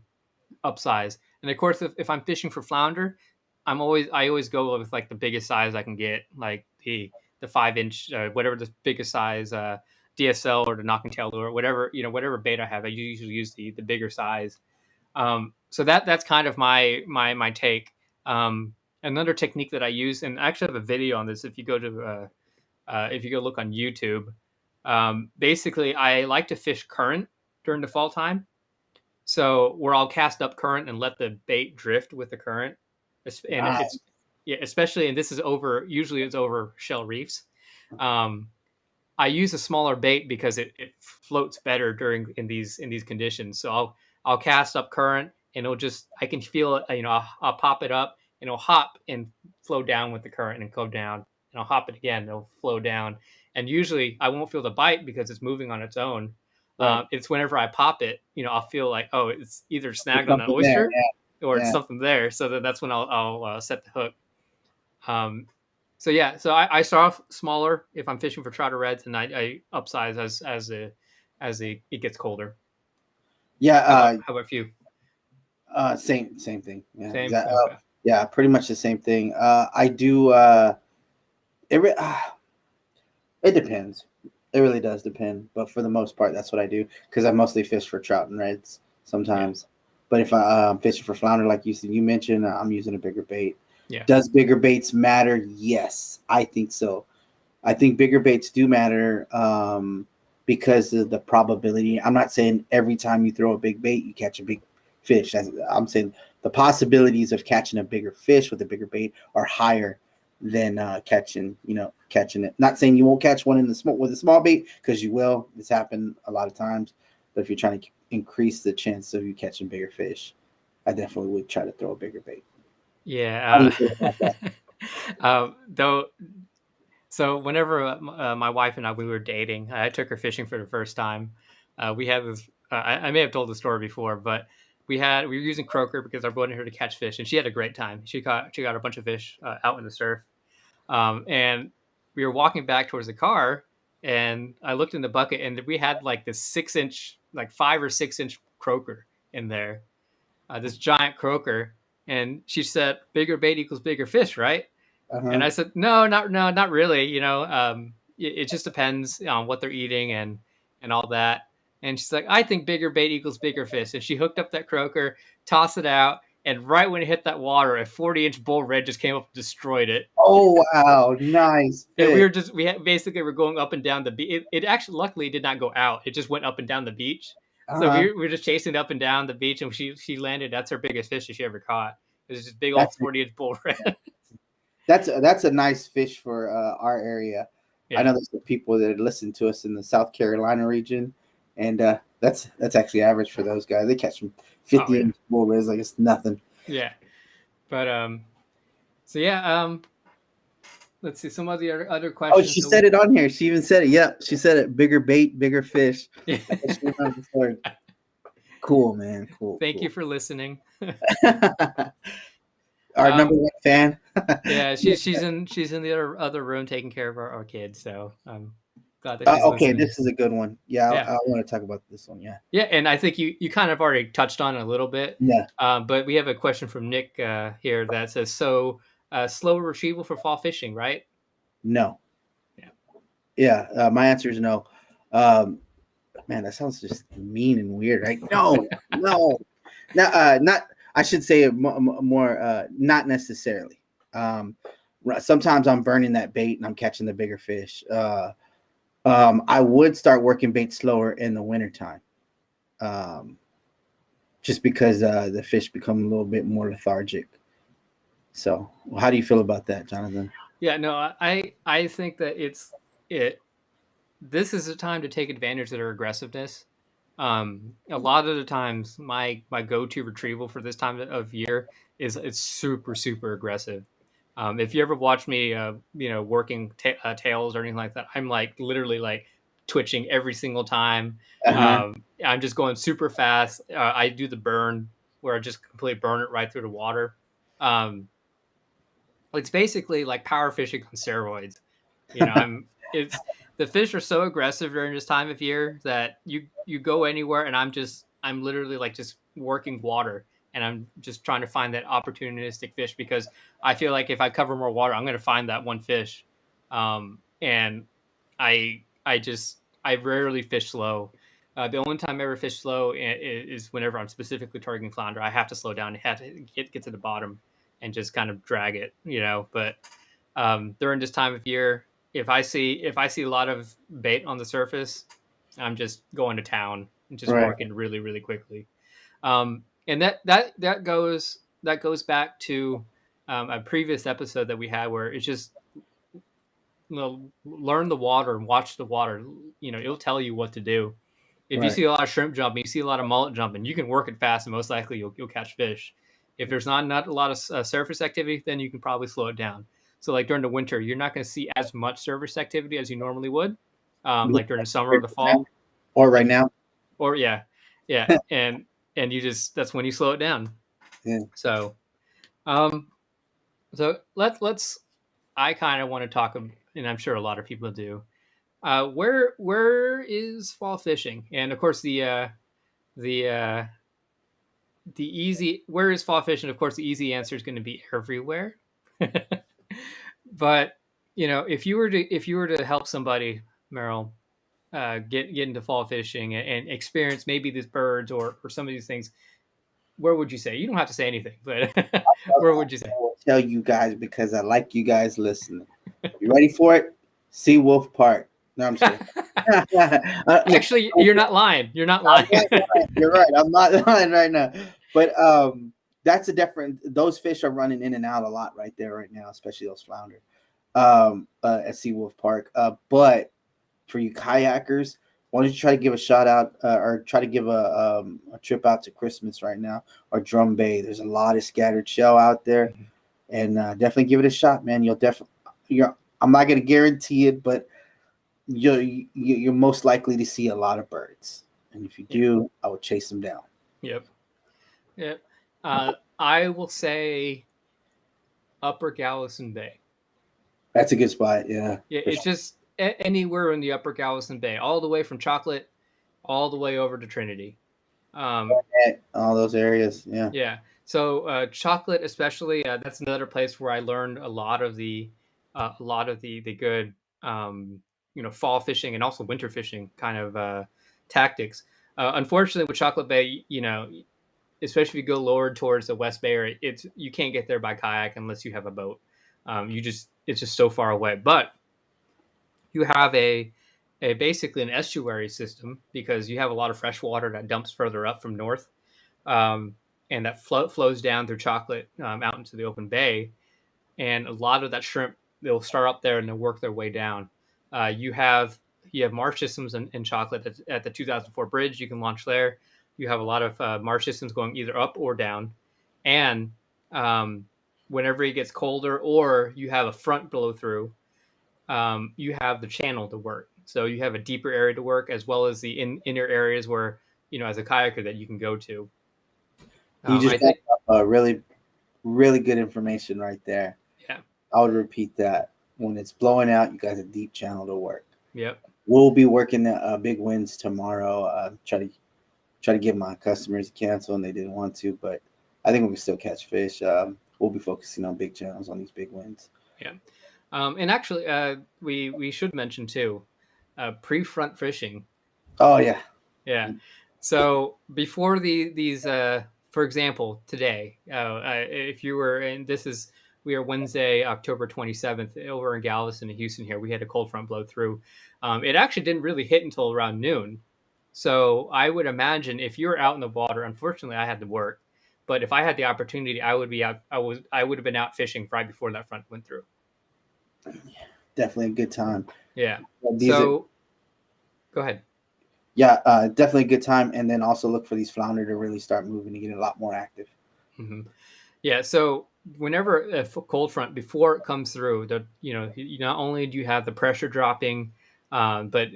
upsize. And of course, if I'm fishing for flounder, I always go with like the biggest size I can get, like the 5 inch, whatever the biggest size DSL or the knocking tail lure, whatever whatever bait I have. I usually use the bigger size. So that's kind of my take. Another technique that I use, and I actually have a video on this. If you go look on YouTube, basically I like to fish current during the fall time. So where I'll cast up current and let the bait drift with the current, and it's yeah, especially and this is over. Usually it's over shell reefs. Um, I use a smaller bait because it floats better in these conditions. So I'll cast up current and it'll just I can feel it. I'll pop it up and it'll hop and flow down with the current and go down. And I'll hop it again. And it'll flow down. And usually I won't feel the bite because it's moving on its own. Right. It's whenever I pop it, I'll feel like, oh, it's either There's snagged on an something there. oyster or it's Yeah. something there. So that's when I'll set the hook. Um, so yeah, so I start off smaller if I'm fishing for trout or reds, and I upsize it gets colder. Yeah. How about you? Same thing. Yeah. Same. Exactly. Okay. Yeah. Pretty much the same thing. I do. It it depends. It really does depend, but for the most part, that's what I do because I mostly fish for trout and reds sometimes. But if I'm fishing for flounder, like you mentioned, I'm using a bigger bait. Yeah. Does bigger baits matter? Yes, I think so. I think bigger baits do matter because of the probability. I'm not saying every time you throw a big bait, you catch a big fish. I'm saying the possibilities of catching a bigger fish with a bigger bait are higher than catching it. Not saying you won't catch one in the small with a small bait because you will. It's happened a lot of times. But if you're trying to increase the chance of you catching bigger fish, I definitely would try to throw a bigger bait. How do Yeah. you feel about that? Though, so whenever my wife and we were dating, I took her fishing for the first time. We had this. I may have told the story before, but we were using croaker because I wanted her to catch fish, and she had a great time. She got a bunch of fish out in the surf. And we were walking back towards the car, and I looked in the bucket, and we had like this 6 inch, like 5 or 6 inch croaker in there, this giant croaker. And she said, "Bigger bait equals bigger fish, right?" And Uh-huh. I said, "No, not really. It just depends on what they're eating and all that." And she's like, "I think bigger bait equals bigger fish." And she hooked up that croaker, tossed it out, and right when it hit that water, a 40-inch bull red just came up and destroyed it. Oh wow, nice And fish. basically we're going up and down the beach. It actually luckily did not go out. It just went up and down the beach. So Uh-huh. we were just chasing it up and down the beach, and she landed. That's her biggest fish that she ever caught. It was just big old That's 40-inch bull yeah. red. That's a nice fish for our area. I Yeah. know there's some people that listen to us in the South Carolina region, and that's actually average for those guys. They catch them Oh 50 yeah. inch bull reds like it's nothing. Yeah. But so yeah, let's see some of the other Oh, questions. she So said it on here. She even said it. Yep, she said it. Bigger bait, bigger fish. yeah. I guess she remembers the story. Cool, man. Cool, Thank you cool. for listening. Our number um one fan. yeah, she's in the other room taking care of our kids, so I'm glad that she's Okay, listening. this is a good one. Yeah, Yeah. I want to talk about this one. Yeah. Yeah, and I think you kind of already touched on it a little bit, Yeah. but we have a question from Nick here that says, "So, slow retrieval for fall fishing, right?" No. Yeah. Yeah. My answer is no. Um, Man, that sounds just mean and weird, right? No, no, no, not. I should say it more not necessarily. Um, Sometimes I'm burning that bait and I'm catching the bigger fish. I would start working bait slower in the wintertime, um, just because the fish become a little bit more lethargic. So, how do you feel about that, Jonathan? Yeah, no, I think that it this is a time to take advantage of their aggressiveness. A lot of the times, my go to retrieval for this time of year is it's super aggressive. If you ever watch me, working tails or anything like that, I'm like literally like twitching every single time. Uh huh. I'm just going super fast. I do the burn where I just completely burn it right through the water. Um, it's basically like power fishing on steroids. You know, it's the fish are so aggressive during this time of year that you go anywhere and I'm literally like just working water and I'm just trying to find that opportunistic fish because I feel like if I cover more water, I'm going to find that one fish. And I rarely fish slow. The only time I ever fish slow is whenever I'm specifically targeting flounder. I have to slow down, I have to get to the bottom and just kind of drag it, you know. But during this time of year, if I see a lot of bait on the surface, I'm just going to town and just Right. working really really quickly. And that goes back to a previous episode that we had where it's just, you know, learn the water and watch the water. You know, it'll tell you what to do. If you Right. see a lot of shrimp jumping, you see a lot of mullet jumping, you can work it fast and most likely you'll catch fish. If there's not a lot of surface activity, then you can probably slow it down. So like during the winter, you're not going to see as much surface activity as you normally would, like during the summer or the fall. Or right And now. or yeah, and you just that's when you slow it down. Yeah. So um, so let's I kind of want to talk, and I'm sure a lot of people do. Where is fall fishing? And of course the uh, the easy where is fall fishing? Of course, the easy answer is going to be everywhere. But you know, if you were to help somebody, Merrill, get into fall fishing and experience maybe these birds or some of these things, where would you say? You don't have to say anything, but where would you say? I will tell you guys because I like you guys listening. You ready for it? Sea Wolf Park. No, I'm just kidding. Look, Actually, you're not lying. You're not I'm lying. not lying. You're right. I'm not lying right now. But that's a different. Those fish are running in and out a lot right there right now, especially those flounder at Sea Wolf Park. But for you kayakers, why don't you try to give a shout out or try to give a trip out to Christmas right now or Drum Bay? There's a lot of scattered shell out there, and definitely give it a shot, man. You'll definitely. I'm not going to guarantee it, but you're most likely to see a lot of birds, and if you do, I would chase them down. Yep. Yep. I will say Upper Galveston Bay. That's a good spot. Yeah, Yeah, for it's sure. just anywhere in the Upper Galveston Bay, all the way from Chocolate, all the way over to Trinity. Um, All those areas. Yeah. yeah. So Chocolate, especially, that's another place where I learned a lot of the good, fall fishing and also winter fishing kind of tactics. Unfortunately, with Chocolate Bay, especially if you go lower towards the West Bay area, you can't get there by kayak unless you have a boat. It's just so far away. But you have a basically an estuary system because you have a lot of fresh water that dumps further up from north, um, and that flows down through Chocolate out into the open bay, and a lot of that shrimp they'll start up there and they'll work their way down. You have marsh systems in Chocolate at the 2004 bridge. You can launch there. You have a lot of marsh systems going either up or down, and whenever it gets colder or you have a front blow through, you have the channel to work. So you have a deeper area to work as well as the inner areas where as a kayaker that you can go to. You just I think, got really, really good information right there. yeah, I would repeat that. When it's blowing out, you guys have a deep channel to work. yep, We'll be working the big winds tomorrow. Try to get my customers to cancel, and they didn't want to, but I think we can still catch fish. We'll be focusing on big channels on these big winds. yeah. And actually, we should mention too, pre-front fishing. Oh yeah, Yeah. So before these, for example, today, if you were, and we are Wednesday, October 27th, over in Galveston and Houston here, we had a cold front blow through. It actually didn't really hit until around noon. So I would imagine if you're out in the water, unfortunately I had to work, but if I had the opportunity, I would be out. I would have been out fishing right before that front went through. definitely a good time. Yeah. These are, So go ahead. yeah, definitely a good time, and then also look for these flounder to really start moving and get a lot more active. Mm-hmm. Yeah. So whenever a cold front before it comes through, you not only do you have the pressure dropping, but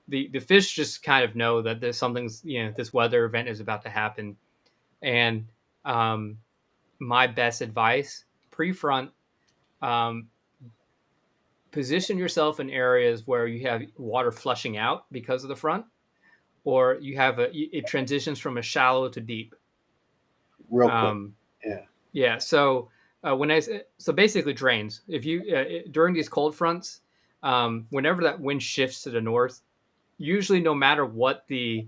the fish just kind of know that there's this weather event is about to happen, and um, my best advice: pre-front, um, position yourself in areas where you have water flushing out because of the front, or you have it transitions from a shallow to deep. Real quick. Um, Yeah. yeah. So so basically drains. If you during these cold fronts, whenever that wind shifts to the north, usually no matter what the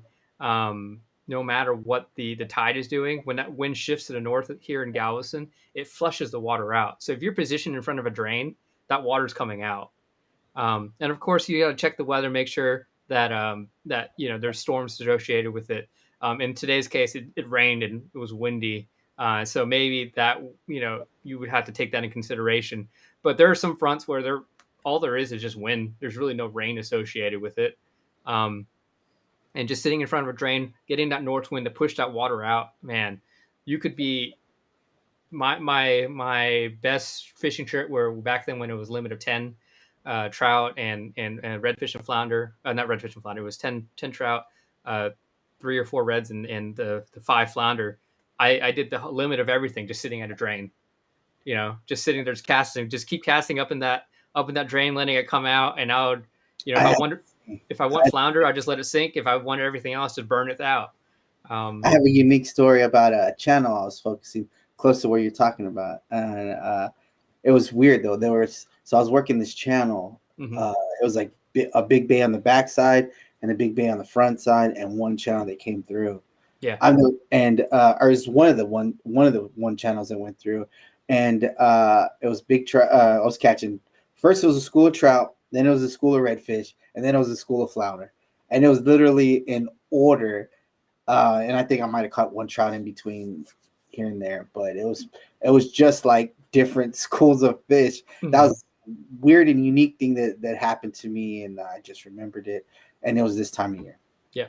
tide is doing, when that wind shifts to the north here in Galveston, it flushes the water out. So if you're positioned in front of a drain, that water's coming out. And of course, you got to check the weather, make sure that there's storms associated with it. In today's case, it rained and it was windy, so maybe that you would have to take that in consideration. But there are some fronts where all there is just wind. There's really no rain associated with it. Um, and just sitting in front of a drain, getting that north wind to push that water out, man, you could be my best fishing trip were back then when it was limit of 10 trout and redfish and flounder. Not redfish and flounder. It was 10 trout, uh, 3 or 4 reds, and the 5 flounder. I did the limit of everything just sitting at a drain. Just sitting there, just casting, just keep casting up in that drain, letting it come out. And I would, I have, if I want flounder, I just let it sink. If I wanted everything else, just burn it out. I Um, have a unique story about a channel I was focusing close to where you're talking about, and it was weird though. So I was working this channel. mhm. It was like a big bay on the back side and a big bay on the front side, and one channel that came through. Yeah. Or it was one of the one channels that went through, and it was big trout. I was catching. First, it was a school of trout, then it was a school of redfish, and then it was a school of flounder, and it was literally in order. And I think I might have caught one trout in between here and there, but it was just like different schools of fish. That Mhm. was weird and unique thing that happened to me, and I just remembered it. And it was this time of year. Yeah.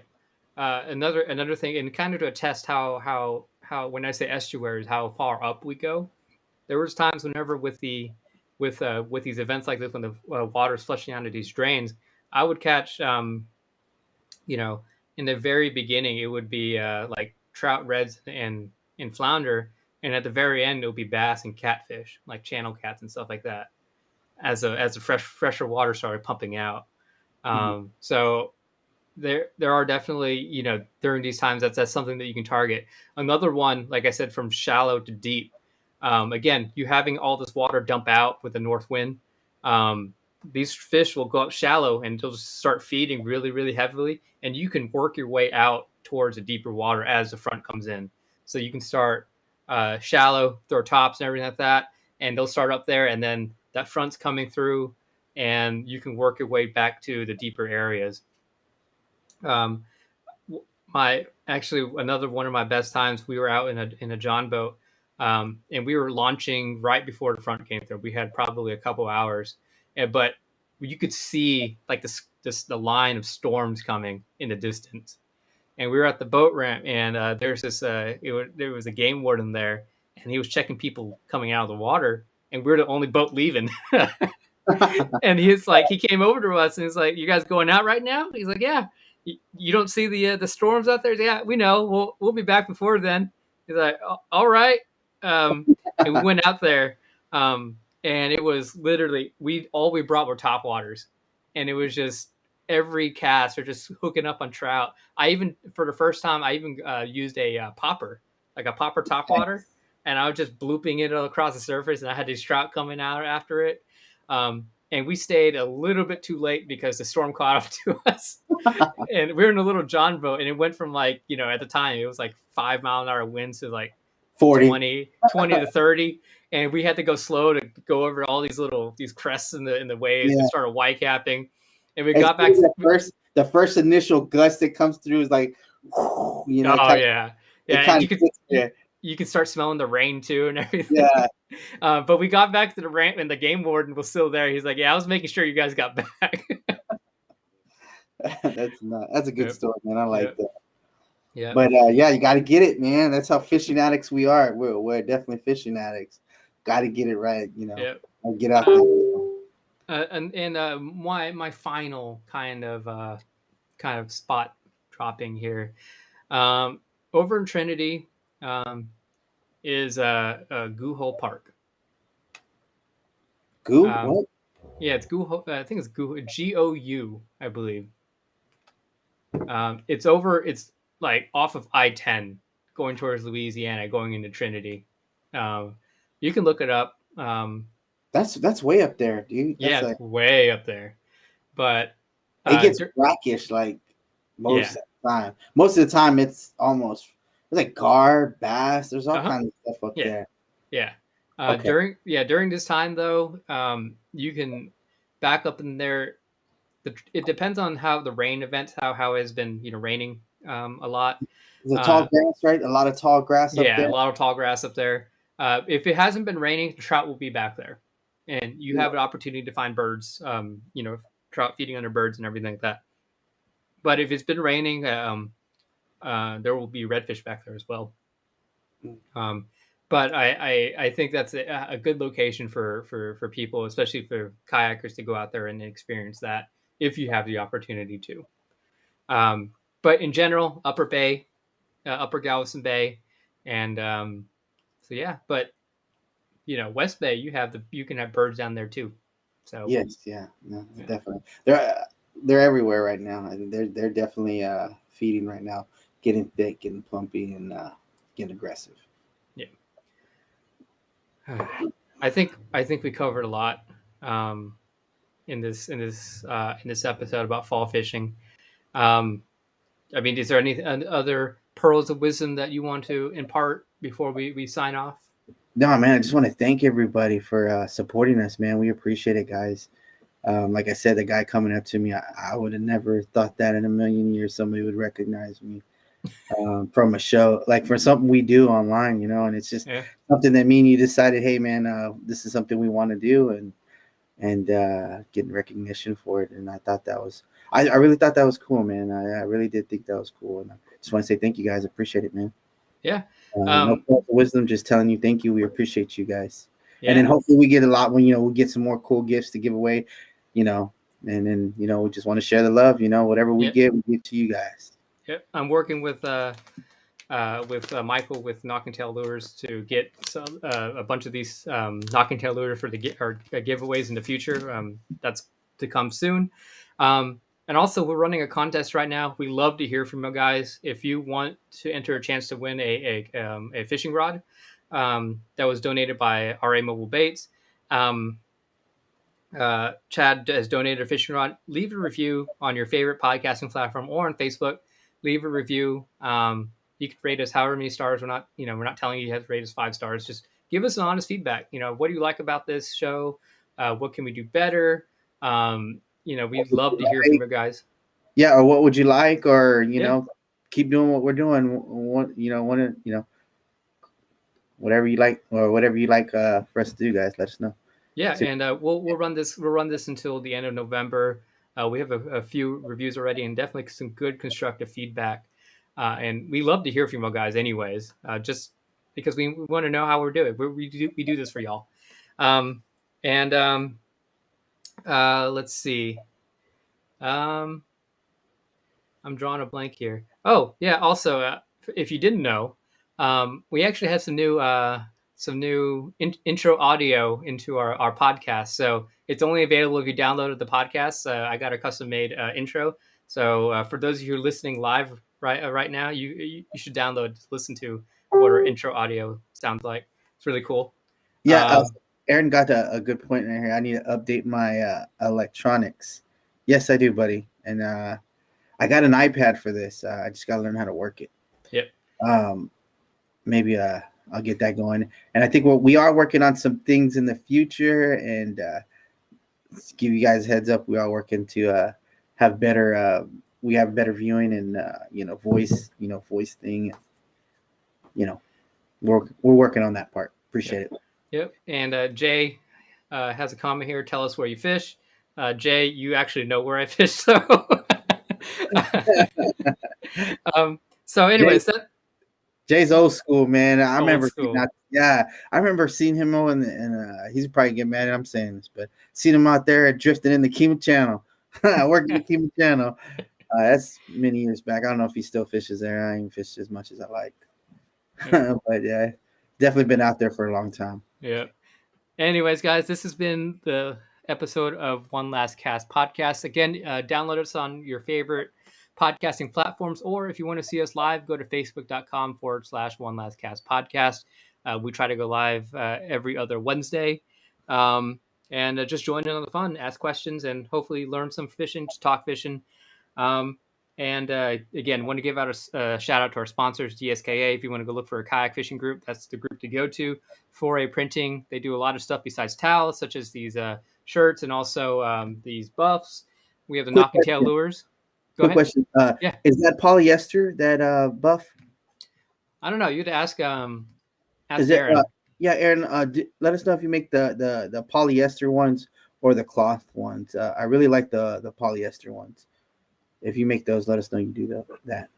Another thing, and kind of to attest how when I say estuaries, how far up we go. There was times whenever with these events like this, when the water's flushing out of these drains, I would catch you know in the very beginning it would be like trout, reds, and flounder, and at the very end it would be bass and catfish, like channel cats and stuff like that. As the fresher water started pumping out, Mhm. so there are definitely, during these times, that's something that you can target. Another one, like I said, from shallow to deep. Again, you having all this water dump out with the north wind. um, these fish will go up shallow and they'll just start feeding really, really heavily, and you can work your way out towards the deeper water as the front comes in. So you can start shallow, throw tops and everything like that, and they'll start up there, and then that front's coming through, and you can work your way back to the deeper areas. um, my actually another one of my best times, we were out in a john boat, and we were launching right before the front came through. We had probably a couple hours, but you could see like the line of storms coming in the distance. And we were at the boat ramp, and there was a game warden there, and he was checking people coming out of the water, and we were the only boat leaving. And he came over to us and he's like, "You guys going out right now?" He's like, "Yeah." You don't see the storms out there? Yeah, we know. We'll be back before then. He's like, "All right." And we went out there, and it was literally we brought were top waters, and it was just every cast or just hooking up on trout. I even for the first time I even used a popper, like a popper top water, and I was just blooping it across the surface, and I had these trout coming out after it. And we stayed a little bit too late because the storm caught up to us. And we were in a little john boat, and it went from like, at the time it was like 5 mile an hour winds to like 40. 20 to 30. And we had to go slow to go over all these crests in the waves and Yeah. started white capping. And we got back Especially to, the first initial gust that comes through is like, it oh kind of yeah. Yeah. it And kind you of could, gets you, there. you can start smelling the rain too and everything. Yeah. But we got back to the ramp, and the game warden was still there. He's like, "Yeah, I was making sure you guys got back." That's a good Yep. story, man. I like Yep. that. Yep. But yeah, you got to get it, man. That's how fishing addicts we are. We're definitely fishing addicts. Got to get it right. Yep. Or get out Uh, there. and my final kind of spot dropping here, um, over in Trinity. is Goo Hole Park. Goo? Um, What? yeah, it's Goo. I think it's Gou, I believe. It's over. It's like off of I-10, going towards Louisiana, going into Trinity. You can look it up. That's way up there, dude. Yeah, That's it's like way up there. But it gets dur- brackish like most yeah, of the time. Most of the time, it's almost it's like gar, bass. There's all uh-huh. kinds of stuff up Yeah, there. yeah. Okay, During this time though, you can back up in there. It depends on how the rain events, how it has been, raining a lot. the tall Uh, grass, right? A lot of tall grass up yeah, there. a lot of tall grass up there. If it hasn't been raining, the trout will be back there, and you Yeah. have an opportunity to find birds. Trout feeding under birds and everything like that. But if it's been raining, there will be redfish back there as well. Um, but I think that's a good location for people, especially for kayakers, to go out there and experience that if you have the opportunity to. But in general, Upper Bay, Upper Galveston Bay, and so yeah. But West Bay, you can have birds down there too. So Yes, yeah, no, yeah, definitely. They're everywhere right now. I mean, they're definitely feeding right now, getting thick, getting plumpy, and getting aggressive. yeah. I think we covered a lot um, in this episode about fall fishing. Um, I mean, is there any other pearls of wisdom that you want to impart before we sign off? No, man, I just want to thank everybody for supporting us, man. We appreciate it, guys. Like I said, the guy coming up to me, I would have never thought that in a million years somebody would recognize me from a show, like for something we do online, and it's just Yeah, something that me and you decided, hey, man, this is something we want to do, and getting recognition for it. And I thought that was, I really thought that was cool, man. I really did think that was cool. And I just want to say thank you guys. Appreciate it, man. yeah, No um, fault of wisdom, just telling you thank you. We appreciate you guys. And then yeah, hopefully we get a lot when, we'll get some more cool gifts to give away, you know, and then, we just want to share the love, whatever we yeah, give to you guys. yeah. I'm working with Michael with Knocking Tail Lures to get a bunch of these Knocking Tail Lures for giveaways in the future. That's to come soon. And also, we're running a contest right now. We love to hear from you guys. If you want to enter a chance to win a fishing rod that was donated by RA Mobile Baits, Chad has donated a fishing rod. Leave a review on your favorite podcasting platform or on Facebook. Leave a review. You can rate us however many stars. We're not telling you have to rate us 5 stars. Just give us an honest feedback. What do you like about this show? What can we do better? We'd love to hear from you guys. Yeah, or what would you like, or Yeah, keep doing what we're doing. What want to whatever you like, or whatever you like for us to do, guys. Let us know. yeah, So, and we'll run this until the end of November. We have a few reviews already, and definitely some good constructive feedback. And we love to hear from you guys, anyways. Just because we want to know how we're doing. We do this for y'all. Um, and let's see. Um, I'm drawing a blank here. Oh yeah. Also, if you didn't know, we actually have some new intro audio into our podcast. So it's only available if you downloaded the podcast. I got a custom made intro. So for those of you who are listening live right now, you should download, listen to what our intro audio sounds like. It's really cool. yeah, Um, Aaron got a good point right here. I need to update my electronics. Yes, I do, buddy. And I got an iPad for this. I just got to learn how to work it. yep. Um, Maybe I'll get that going. And I think we are working on some things in the future. And give you guys a heads up, we are working to have better. We have better viewing and voice thing. You know, we're working on that part. Yep. Appreciate it. Yep. And Jay has a comment here. Tell us where you fish. Jay, you actually know where I fish, so. So, Jay, anyways, that Jay's old school, man. I old remember seeing school. that. Yeah, I remember seeing him on, and he's probably getting mad. I'm saying this, but seeing him out there drifting in the Kima Channel, working the Kima Channel. That's many years back. I don't know if he still fishes there. I ain't fished as much as I like, Yeah. but yeah, definitely been out there for a long time. Yeah. Anyways, guys, this has been the episode of One Last Cast podcast. Again, download us on your favorite podcasting platforms, or if you want to see us live, go to facebook.com/One Last Cast podcast. We try to go live every other Wednesday. And just join in on the fun, ask questions, and hopefully learn some fishing, just talk fishing. Um, and again, want to give out a shout out to our sponsors, DSKA. If you want to go look for a kayak fishing group, that's the group to go to. 4A Printing, they do a lot of stuff besides towels, such as these shirts and also these buffs. We have the Quick knocking tail question. lures. Go Quick ahead. question. Yeah. Is that polyester, that buff? I don't know. You'd ask Is it? Aaron. Yeah, Aaron. Let us know if you make the polyester ones or the cloth ones. I really like the polyester ones. If you make those, let us know you do that.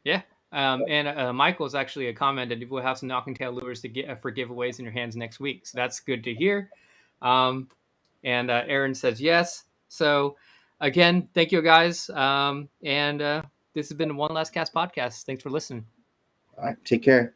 Yeah. And Michael's actually commented we'll have some knocking tail lures to get for giveaways in your hands next week. So that's good to hear. And Aaron says yes. So again, thank you guys. And this has been One Last Cast podcast. Thanks for listening. All right. Take care.